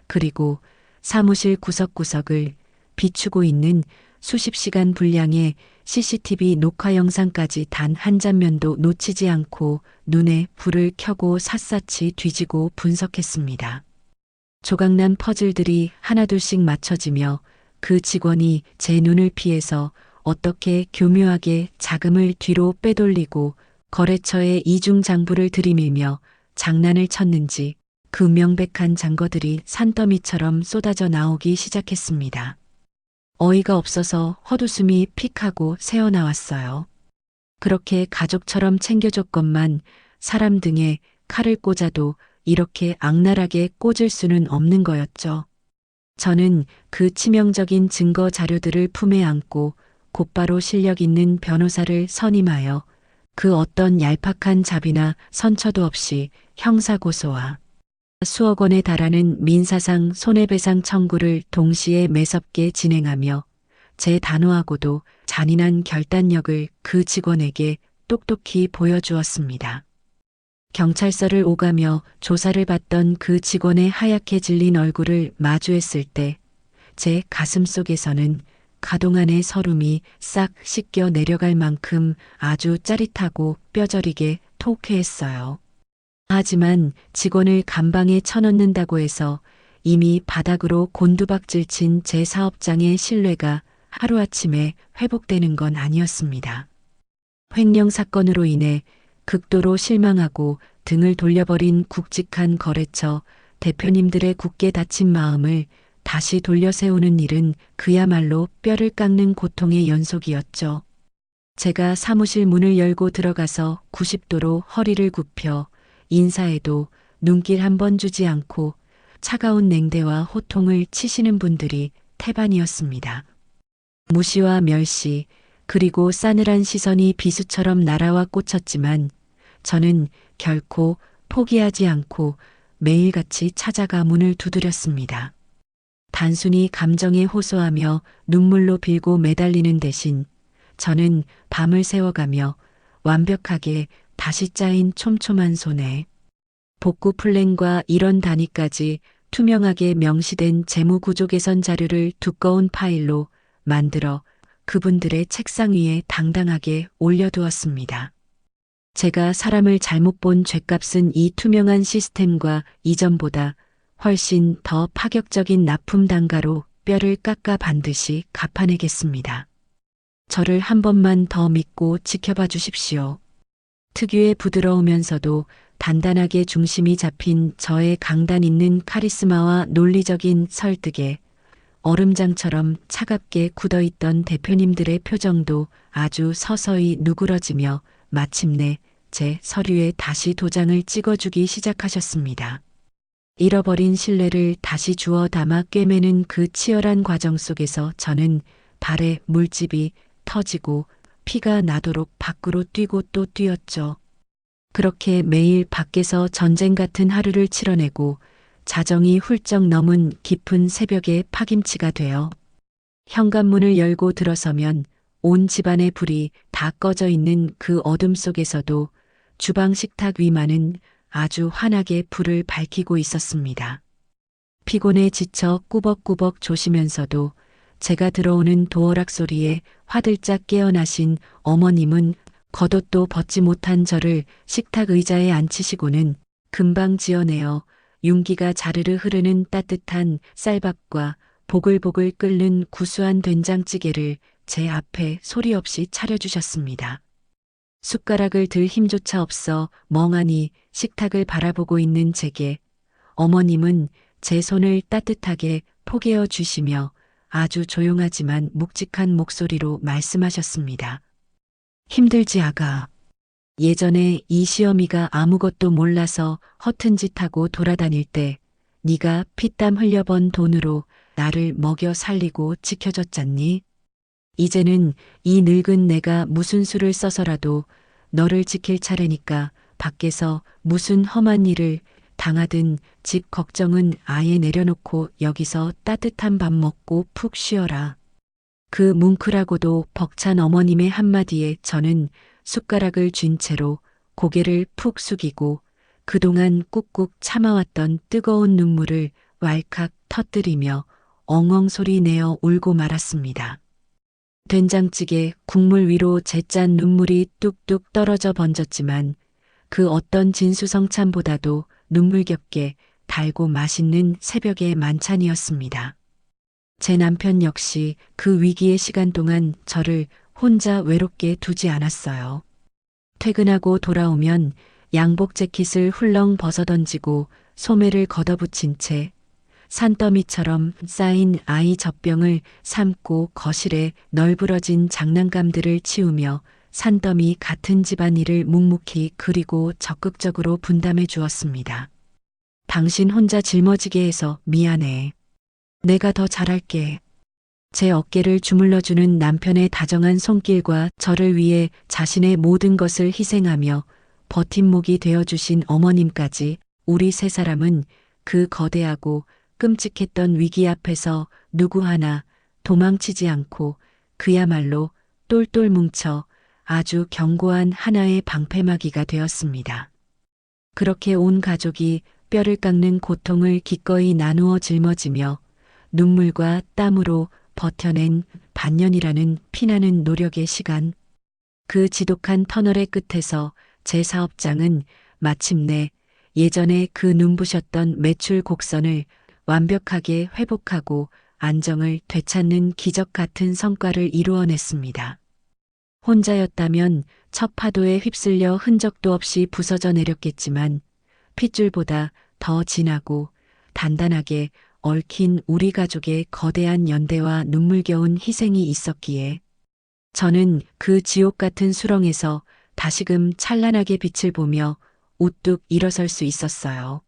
그리고 사무실 구석구석을 비추고 있는 수십 시간 분량의 CCTV 녹화 영상까지 단 한 장면도 놓치지 않고 눈에 불을 켜고 샅샅이 뒤지고 분석했습니다. 조각난 퍼즐들이 하나둘씩 맞춰지며 그 직원이 제 눈을 피해서 어떻게 교묘하게 자금을 뒤로 빼돌리고 거래처에 이중 장부를 들이밀며 장난을 쳤는지 그 명백한 증거들이 산더미처럼 쏟아져 나오기 시작했습니다. 어이가 없어서 헛웃음이 픽하고 새어나왔어요. 그렇게 가족처럼 챙겨줬건만 사람 등에 칼을 꽂아도 이렇게 악랄하게 꽂을 수는 없는 거였죠. 저는 그 치명적인 증거 자료들을 품에 안고 곧바로 실력 있는 변호사를 선임하여 그 어떤 얄팍한 자비나 선처도 없이 형사고소와 수억 원에 달하는 민사상 손해배상 청구를 동시에 매섭게 진행하며 제 단호하고도 잔인한 결단력을 그 직원에게 똑똑히 보여주었습니다. 경찰서를 오가며 조사를 받던 그 직원의 하얗게 질린 얼굴을 마주했을 때 제 가슴 속에서는 가동안의 서름이 싹 씻겨 내려갈 만큼 아주 짜릿하고 뼈저리게 통쾌했어요. 하지만 직원을 감방에 쳐넣는다고 해서 이미 바닥으로 곤두박질 친 제 사업장의 신뢰가 하루아침에 회복되는 건 아니었습니다. 횡령 사건으로 인해 극도로 실망하고 등을 돌려버린 굵직한 거래처 대표님들의 굳게 닫힌 마음을 다시 돌려 세우는 일은 그야말로 뼈를 깎는 고통의 연속이었죠. 제가 사무실 문을 열고 들어가서 90도로 허리를 굽혀 인사해도 눈길 한 번 주지 않고 차가운 냉대와 호통을 치시는 분들이 태반이었습니다. 무시와 멸시, 그리고 싸늘한 시선이 비수처럼 날아와 꽂혔지만 저는 결코 포기하지 않고 매일같이 찾아가 문을 두드렸습니다. 단순히 감정에 호소하며 눈물로 빌고 매달리는 대신 저는 밤을 새워가며 완벽하게 다시 짜인 촘촘한 손에 복구 플랜과 이런 단위까지 투명하게 명시된 재무구조 개선 자료를 두꺼운 파일로 만들어 그분들의 책상 위에 당당하게 올려두었습니다. 제가 사람을 잘못 본 죗값은 이 투명한 시스템과 이전보다 훨씬 더 파격적인 납품 단가로 뼈를 깎아 반드시 갚아내겠습니다. 저를 한 번만 더 믿고 지켜봐 주십시오. 특유의 부드러우면서도 단단하게 중심이 잡힌 저의 강단 있는 카리스마와 논리적인 설득에 얼음장처럼 차갑게 굳어있던 대표님들의 표정도 아주 서서히 누그러지며 마침내 제 서류에 다시 도장을 찍어주기 시작하셨습니다. 잃어버린 신뢰를 다시 주워 담아 꿰매는 그 치열한 과정 속에서 저는 발에 물집이 터지고 피가 나도록 밖으로 뛰고 또 뛰었죠. 그렇게 매일 밖에서 전쟁 같은 하루를 치러내고 자정이 훌쩍 넘은 깊은 새벽에 파김치가 되어 현관문을 열고 들어서면 온 집안의 불이 다 꺼져 있는 그 어둠 속에서도 주방 식탁 위만은 아주 환하게 불을 밝히고 있었습니다. 피곤에 지쳐 꾸벅꾸벅 조시면서도 제가 들어오는 도어락 소리에 화들짝 깨어나신 어머님은 겉옷도 벗지 못한 저를 식탁 의자에 앉히시고는 금방 지어내어 윤기가 자르르 흐르는 따뜻한 쌀밥과 보글보글 끓는 구수한 된장찌개를 제 앞에 소리 없이 차려주셨습니다. 숟가락을 들 힘조차 없어 멍하니 식탁을 바라보고 있는 제게 어머님은 제 손을 따뜻하게 포개어 주시며 아주 조용하지만 묵직한 목소리로 말씀하셨습니다. 힘들지 아가. 예전에 이 시어미가 아무것도 몰라서 허튼 짓 하고 돌아다닐 때 네가 피땀 흘려번 돈으로 나를 먹여 살리고 지켜줬잖니. 이제는 이 늙은 내가 무슨 수를 써서라도 너를 지킬 차례니까 밖에서 무슨 험한 일을 당하든 집 걱정은 아예 내려놓고 여기서 따뜻한 밥 먹고 푹 쉬어라. 그 뭉클하고도 벅찬 어머님의 한마디에 저는 숟가락을 쥔 채로 고개를 푹 숙이고 그동안 꾹꾹 참아왔던 뜨거운 눈물을 왈칵 터뜨리며 엉엉 소리 내어 울고 말았습니다. 된장찌개 국물 위로 제 짠 눈물이 뚝뚝 떨어져 번졌지만 그 어떤 진수성찬보다도 눈물겹게 달고 맛있는 새벽의 만찬이었습니다. 제 남편 역시 그 위기의 시간 동안 저를 혼자 외롭게 두지 않았어요. 퇴근하고 돌아오면 양복 재킷을 훌렁 벗어던지고 소매를 걷어붙인 채 산더미처럼 쌓인 아이 젖병을 삶고 거실에 널브러진 장난감들을 치우며 산더미 같은 집안일을 묵묵히 그리고 적극적으로 분담해 주었습니다. 당신 혼자 짊어지게 해서 미안해. 내가 더 잘할게. 제 어깨를 주물러주는 남편의 다정한 손길과 저를 위해 자신의 모든 것을 희생하며 버팀목이 되어주신 어머님까지 우리 세 사람은 그 거대하고 끔찍했던 위기 앞에서 누구 하나 도망치지 않고 그야말로 똘똘 뭉쳐 아주 견고한 하나의 방패막이가 되었습니다. 그렇게 온 가족이 뼈를 깎는 고통을 기꺼이 나누어 짊어지며 눈물과 땀으로 버텨낸 반년이라는 피나는 노력의 시간. 그 지독한 터널의 끝에서 제 사업장은 마침내 예전에 그 눈부셨던 매출 곡선을 완벽하게 회복하고 안정을 되찾는 기적 같은 성과를 이루어냈습니다. 혼자였다면 첫 파도에 휩쓸려 흔적도 없이 부서져 내렸겠지만 핏줄보다 더 진하고 단단하게 얽힌 우리 가족의 거대한 연대와 눈물겨운 희생이 있었기에 저는 그 지옥 같은 수렁에서 다시금 찬란하게 빛을 보며 우뚝 일어설 수 있었어요.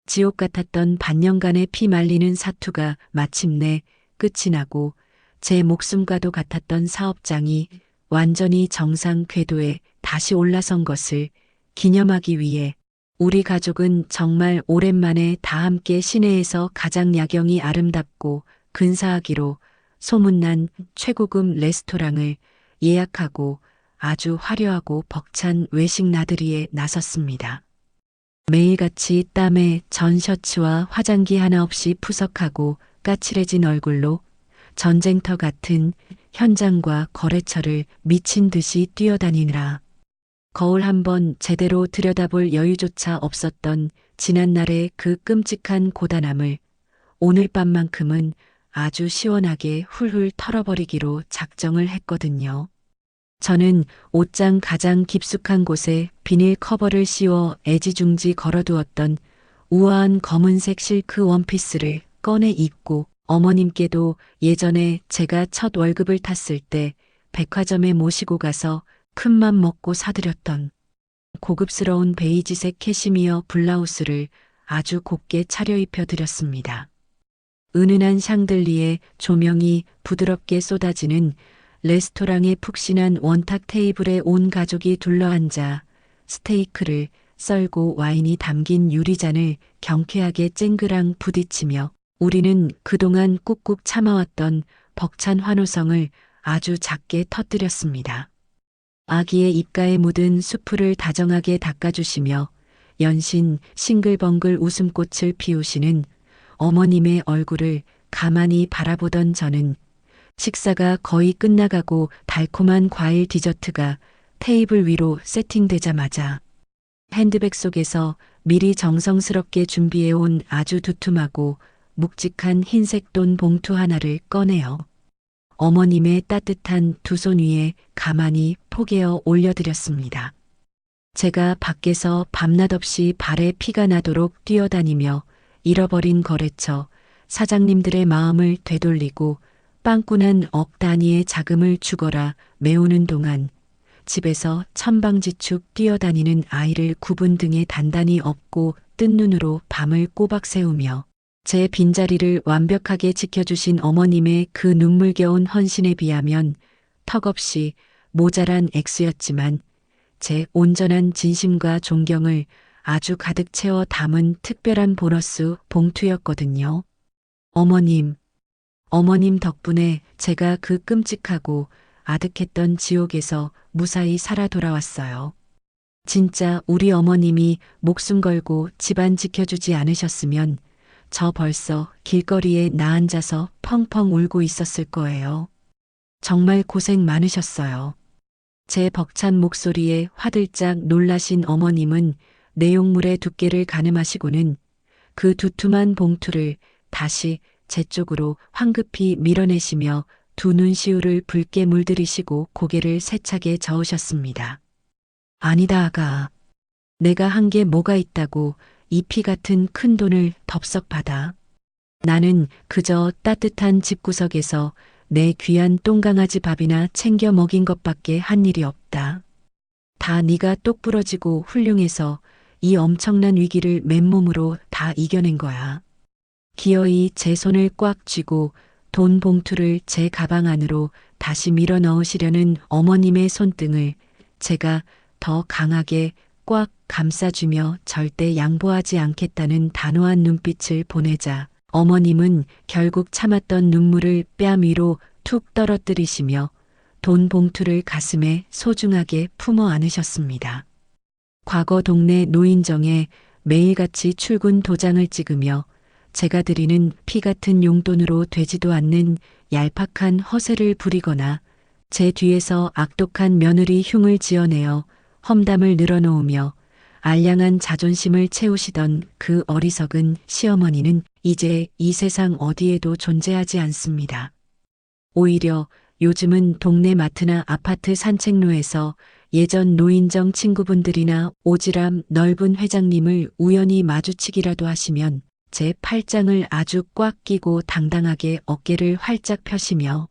지옥 같았던 반년간의 피 말리는 사투가 마침내 끝이 나고 제 목숨과도 같았던 사업장이 완전히 정상 궤도에 다시 올라선 것을 기념하기 위해 우리 가족은 정말 오랜만에 다 함께 시내에서 가장 야경이 아름답고 근사하기로 소문난 최고급 레스토랑을 예약하고 아주 화려하고 벅찬 외식 나들이에 나섰습니다. 매일같이 땀에 전 셔츠와 화장기 하나 없이 푸석하고 까칠해진 얼굴로 전쟁터 같은 현장과 거래처를 미친 듯이 뛰어다니느라 거울 한번 제대로 들여다볼 여유조차 없었던 지난날의 그 끔찍한 고단함을 오늘 밤만큼은 아주 시원하게 훌훌 털어버리기로 작정을 했거든요. 저는 옷장 가장 깊숙한 곳에 비닐 커버를 씌워 애지중지 걸어두었던 우아한 검은색 실크 원피스를 꺼내 입고 어머님께도 예전에 제가 첫 월급을 탔을 때 백화점에 모시고 가서 큰맘 먹고 사드렸던 고급스러운 베이지색 캐시미어 블라우스를 아주 곱게 차려입혀 드렸습니다. 은은한 샹들리에 조명이 부드럽게 쏟아지는 레스토랑의 푹신한 원탁 테이블에 온 가족이 둘러앉아 스테이크를 썰고 와인이 담긴 유리잔을 경쾌하게 쨍그랑 부딪히며 우리는 그동안 꾹꾹 참아왔던 벅찬 환호성을 아주 작게 터뜨렸습니다. 아기의 입가에 묻은 수프를 다정하게 닦아주시며 연신 싱글벙글 웃음꽃을 피우시는 어머님의 얼굴을 가만히 바라보던 저는 식사가 거의 끝나가고 달콤한 과일 디저트가 테이블 위로 세팅되자마자 핸드백 속에서 미리 정성스럽게 준비해온 아주 두툼하고 묵직한 흰색 돈 봉투 하나를 꺼내어 어머님의 따뜻한 두 손 위에 가만히 포개어 올려드렸습니다. 제가 밖에서 밤낮 없이 발에 피가 나도록 뛰어다니며 잃어버린 거래처 사장님들의 마음을 되돌리고 빵꾸난 억 단위의 자금을 주거라 메우는 동안 집에서 천방지축 뛰어다니는 아이를 구분 등에 단단히 업고 뜬 눈으로 밤을 꼬박 새우며 제 빈자리를 완벽하게 지켜주신 어머님의 그 눈물겨운 헌신에 비하면 턱없이 모자란 액수였지만 제 온전한 진심과 존경을 아주 가득 채워 담은 특별한 보너스 봉투였거든요. 어머님 덕분에 제가 그 끔찍하고 아득했던 지옥에서 무사히 살아 돌아왔어요. 진짜 우리 어머님이 목숨 걸고 집안 지켜주지 않으셨으면 저 벌써 길거리에 나앉아서 펑펑 울고 있었을 거예요. 정말 고생 많으셨어요. 제 벅찬 목소리에 화들짝 놀라신 어머님은 내용물의 두께를 가늠하시고는 그 두툼한 봉투를 다시 제 쪽으로 황급히 밀어내시며 두 눈시울을 붉게 물들이시고 고개를 세차게 저으셨습니다. 아니다 아가. 내가 한 게 뭐가 있다고 이 피 같은 큰 돈을 덥석 받아. 나는 그저 따뜻한 집구석에서 내 귀한 똥강아지 밥이나 챙겨 먹인 것밖에 한 일이 없다. 다 네가 똑부러지고 훌륭해서 이 엄청난 위기를 맨몸으로 다 이겨낸 거야. 기어이 제 손을 꽉 쥐고 돈 봉투를 제 가방 안으로 다시 밀어 넣으시려는 어머님의 손등을 제가 더 강하게 꽉 감싸주며 절대 양보하지 않겠다는 단호한 눈빛을 보내자 어머님은 결국 참았던 눈물을 뺨 위로 툭 떨어뜨리시며 돈 봉투를 가슴에 소중하게 품어 안으셨습니다. 과거 동네 노인정에 매일같이 출근 도장을 찍으며 제가 드리는 피 같은 용돈으로 되지도 않는 얄팍한 허세를 부리거나 제 뒤에서 악독한 며느리 흉을 지어내어 험담을 늘어놓으며 알량한 자존심을 채우시던 그 어리석은 시어머니는 이제 이 세상 어디에도 존재하지 않습니다. 오히려 요즘은 동네 마트나 아파트 산책로에서 예전 노인정 친구분들이나 오지랖 넓은 회장님을 우연히 마주치기라도 하시면 제 팔짱을 아주 꽉 끼고 당당하게 어깨를 활짝 펴시며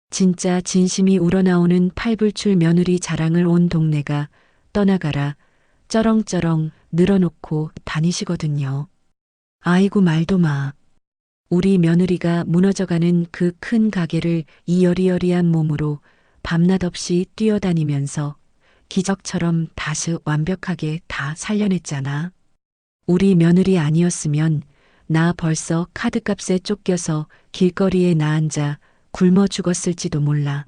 진짜 진심이 우러나오는 팔불출 며느리 자랑을 온 동네가 떠나가라 쩌렁쩌렁 늘어놓고 다니시거든요. 아이고 말도 마. 우리 며느리가 무너져가는 그 큰 가게를 이 여리여리한 몸으로 밤낮 없이 뛰어다니면서 기적처럼 다시 완벽하게 다 살려냈잖아. 우리 며느리 아니었으면 나 벌써 카드값에 쫓겨서 길거리에 나앉아 굶어 죽었을지도 몰라.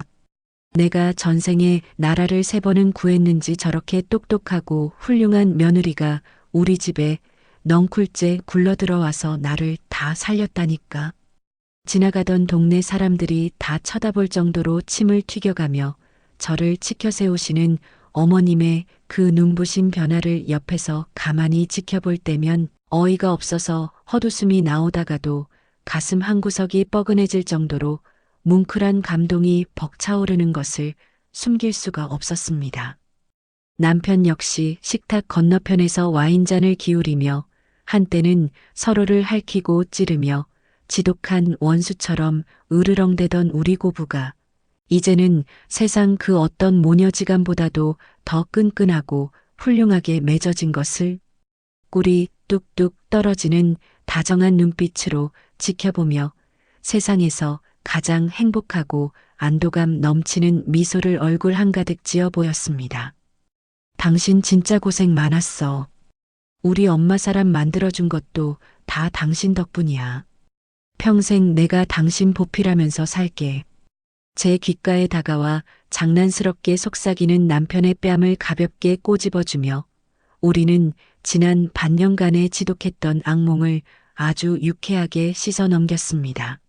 내가 전생에 나라를 3번은 구했는지 저렇게 똑똑하고 훌륭한 며느리가 우리 집에 넝쿨째 굴러들어와서 나를 다 살렸다니까. 지나가던 동네 사람들이 다 쳐다볼 정도로 침을 튀겨가며 저를 치켜세우시는 어머님의 그 눈부신 변화를 옆에서 가만히 지켜볼 때면 어이가 없어서 헛웃음이 나오다가도 가슴 한구석이 뻐근해질 정도로 뭉클한 감동이 벅차오르는 것을 숨길 수가 없었습니다. 남편 역시 식탁 건너편에서 와인잔을 기울이며 한때는 서로를 핥히고 찌르며 지독한 원수처럼 으르렁대던 우리 고부가 이제는 세상 그 어떤 모녀지간보다도 더 끈끈하고 훌륭하게 맺어진 것을 꿀이 뚝뚝 떨어지는 다정한 눈빛으로 지켜보며 세상에서 가장 행복하고 안도감 넘치는 미소를 얼굴 한가득 지어 보였습니다. 당신 진짜 고생 많았어. 우리 엄마 사람 만들어준 것도 다 당신 덕분이야. 평생 내가 당신 보필하면서 살게. 제 귓가에 다가와 장난스럽게 속삭이는 남편의 뺨을 가볍게 꼬집어주며 우리는 지난 반년간의 지독했던 악몽을 아주 유쾌하게 씻어 넘겼습니다.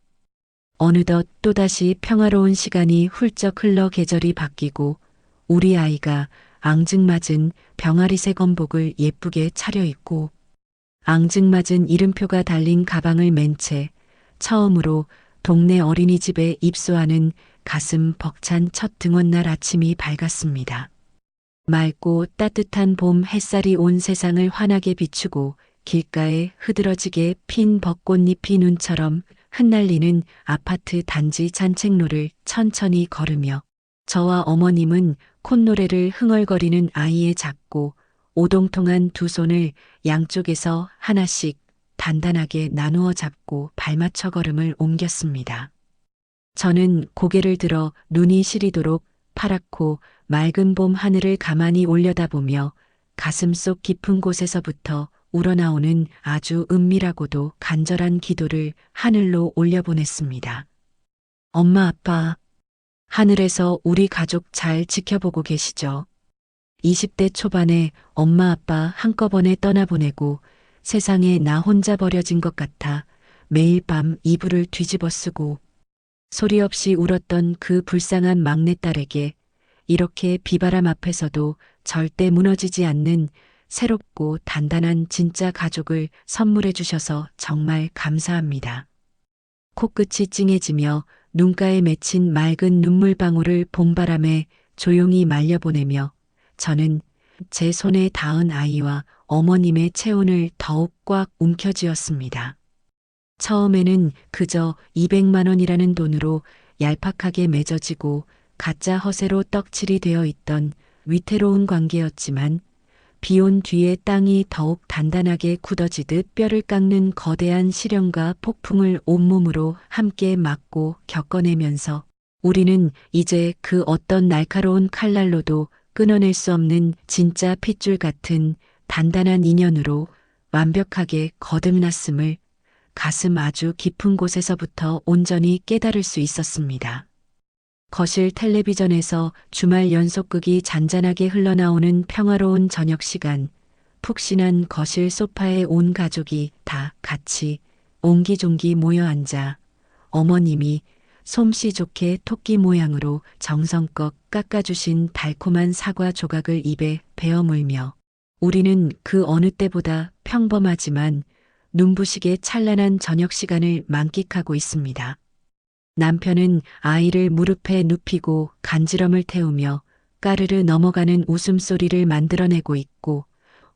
어느덧 또다시 평화로운 시간이 훌쩍 흘러 계절이 바뀌고 우리 아이가 앙증맞은 병아리색 원복을 예쁘게 차려입고 앙증맞은 이름표가 달린 가방을 맨 채 처음으로 동네 어린이집에 입소하는 가슴 벅찬 첫 등원날 아침이 밝았습니다. 맑고 따뜻한 봄 햇살이 온 세상을 환하게 비추고 길가에 흐드러지게 핀 벚꽃잎이 눈처럼 흩날리는 아파트 단지 산책로를 천천히 걸으며 저와 어머님은 콧노래를 흥얼거리는 아이의 작고 오동통한 두 손을 양쪽에서 하나씩 단단하게 나누어 잡고 발맞춰 걸음을 옮겼습니다. 저는 고개를 들어 눈이 시리도록 파랗고 맑은 봄 하늘을 가만히 올려다보며 가슴속 깊은 곳에서부터 우러나오는 아주 은밀하고도 간절한 기도를 하늘로 올려보냈습니다. 엄마, 아빠, 하늘에서 우리 가족 잘 지켜보고 계시죠? 20대 초반에 엄마, 아빠 한꺼번에 떠나보내고 세상에 나 혼자 버려진 것 같아 매일 밤 이불을 뒤집어 쓰고 소리 없이 울었던 그 불쌍한 막내딸에게 이렇게 비바람 앞에서도 절대 무너지지 않는 새롭고 단단한 진짜 가족을 선물해 주셔서 정말 감사합니다. 코끝이 찡해지며 눈가에 맺힌 맑은 눈물방울을 봄바람에 조용히 말려보내며 저는 제 손에 닿은 아이와 어머님의 체온을 더욱 꽉 움켜쥐었습니다. 처음에는 그저 200만 원이라는 돈으로 얄팍하게 맺어지고 가짜 허세로 떡칠이 되어 있던 위태로운 관계였지만 비온 뒤에 땅이 더욱 단단하게 굳어지듯 뼈를 깎는 거대한 시련과 폭풍을 온몸으로 함께 맞고 겪어내면서 우리는 이제 그 어떤 날카로운 칼날로도 끊어낼 수 없는 진짜 핏줄 같은 단단한 인연으로 완벽하게 거듭났음을 가슴 아주 깊은 곳에서부터 온전히 깨달을 수 있었습니다. 거실 텔레비전에서 주말 연속극이 잔잔하게 흘러나오는 평화로운 저녁 시간, 푹신한 거실 소파에 온 가족이 다 같이 옹기종기 모여 앉아 어머님이 솜씨 좋게 토끼 모양으로 정성껏 깎아주신 달콤한 사과 조각을 입에 베어 물며 우리는 그 어느 때보다 평범하지만 눈부시게 찬란한 저녁 시간을 만끽하고 있습니다. 남편은 아이를 무릎에 눕히고 간지럼을 태우며 까르르 넘어가는 웃음소리를 만들어내고 있고,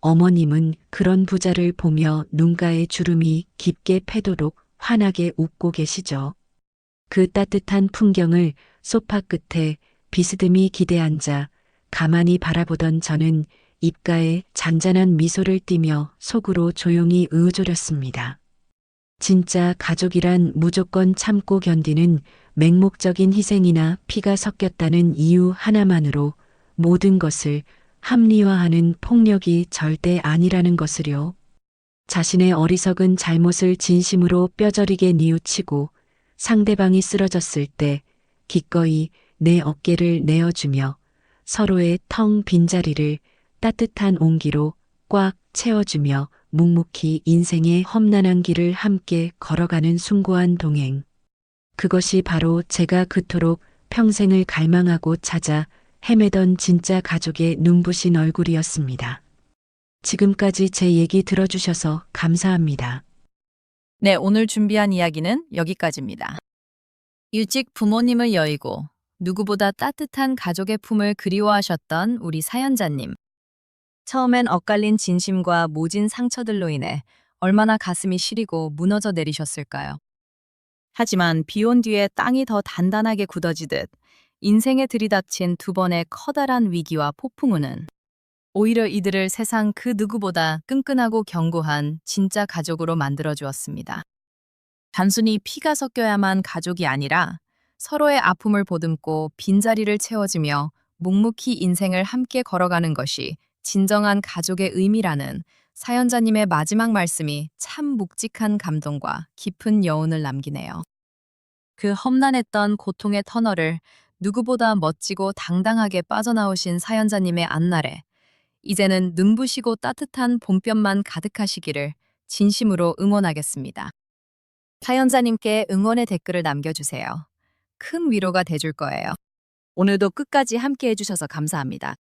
어머님은 그런 부자를 보며 눈가에 주름이 깊게 패도록 환하게 웃고 계시죠. 그 따뜻한 풍경을 소파 끝에 비스듬히 기대앉아 가만히 바라보던 저는 입가에 잔잔한 미소를 띠며 속으로 조용히 의젓렸습니다. 진짜 가족이란 무조건 참고 견디는 맹목적인 희생이나 피가 섞였다는 이유 하나만으로 모든 것을 합리화하는 폭력이 절대 아니라는 것을요. 자신의 어리석은 잘못을 진심으로 뼈저리게 뉘우치고 상대방이 쓰러졌을 때 기꺼이 내 어깨를 내어주며 서로의 텅 빈 자리를 따뜻한 온기로 꽉 채워주며 묵묵히 인생의 험난한 길을 함께 걸어가는 숭고한 동행. 그것이 바로 제가 그토록 평생을 갈망하고 찾아 헤매던 진짜 가족의 눈부신 얼굴이었습니다. 지금까지 제 얘기 들어주셔서 감사합니다. 네, 오늘 준비한 이야기는 여기까지입니다. 일찍 부모님을 여의고 누구보다 따뜻한 가족의 품을 그리워하셨던 우리 사연자님. 처음엔 엇갈린 진심과 모진 상처들로 인해 얼마나 가슴이 시리고 무너져 내리셨을까요? 하지만 비온 뒤에 땅이 더 단단하게 굳어지듯 인생에 들이닥친 두 번의 커다란 위기와 폭풍우는 오히려 이들을 세상 그 누구보다 끈끈하고 견고한 진짜 가족으로 만들어 주었습니다. 단순히 피가 섞여야만 가족이 아니라 서로의 아픔을 보듬고 빈자리를 채워주며 묵묵히 인생을 함께 걸어가는 것이 진정한 가족의 의미라는 사연자님의 마지막 말씀이 참 묵직한 감동과 깊은 여운을 남기네요. 그 험난했던 고통의 터널을 누구보다 멋지고 당당하게 빠져나오신 사연자님의 앞날에 이제는 눈부시고 따뜻한 봄볕만 가득하시기를 진심으로 응원하겠습니다. 사연자님께 응원의 댓글을 남겨주세요. 큰 위로가 돼줄 거예요. 오늘도 끝까지 함께 해주셔서 감사합니다.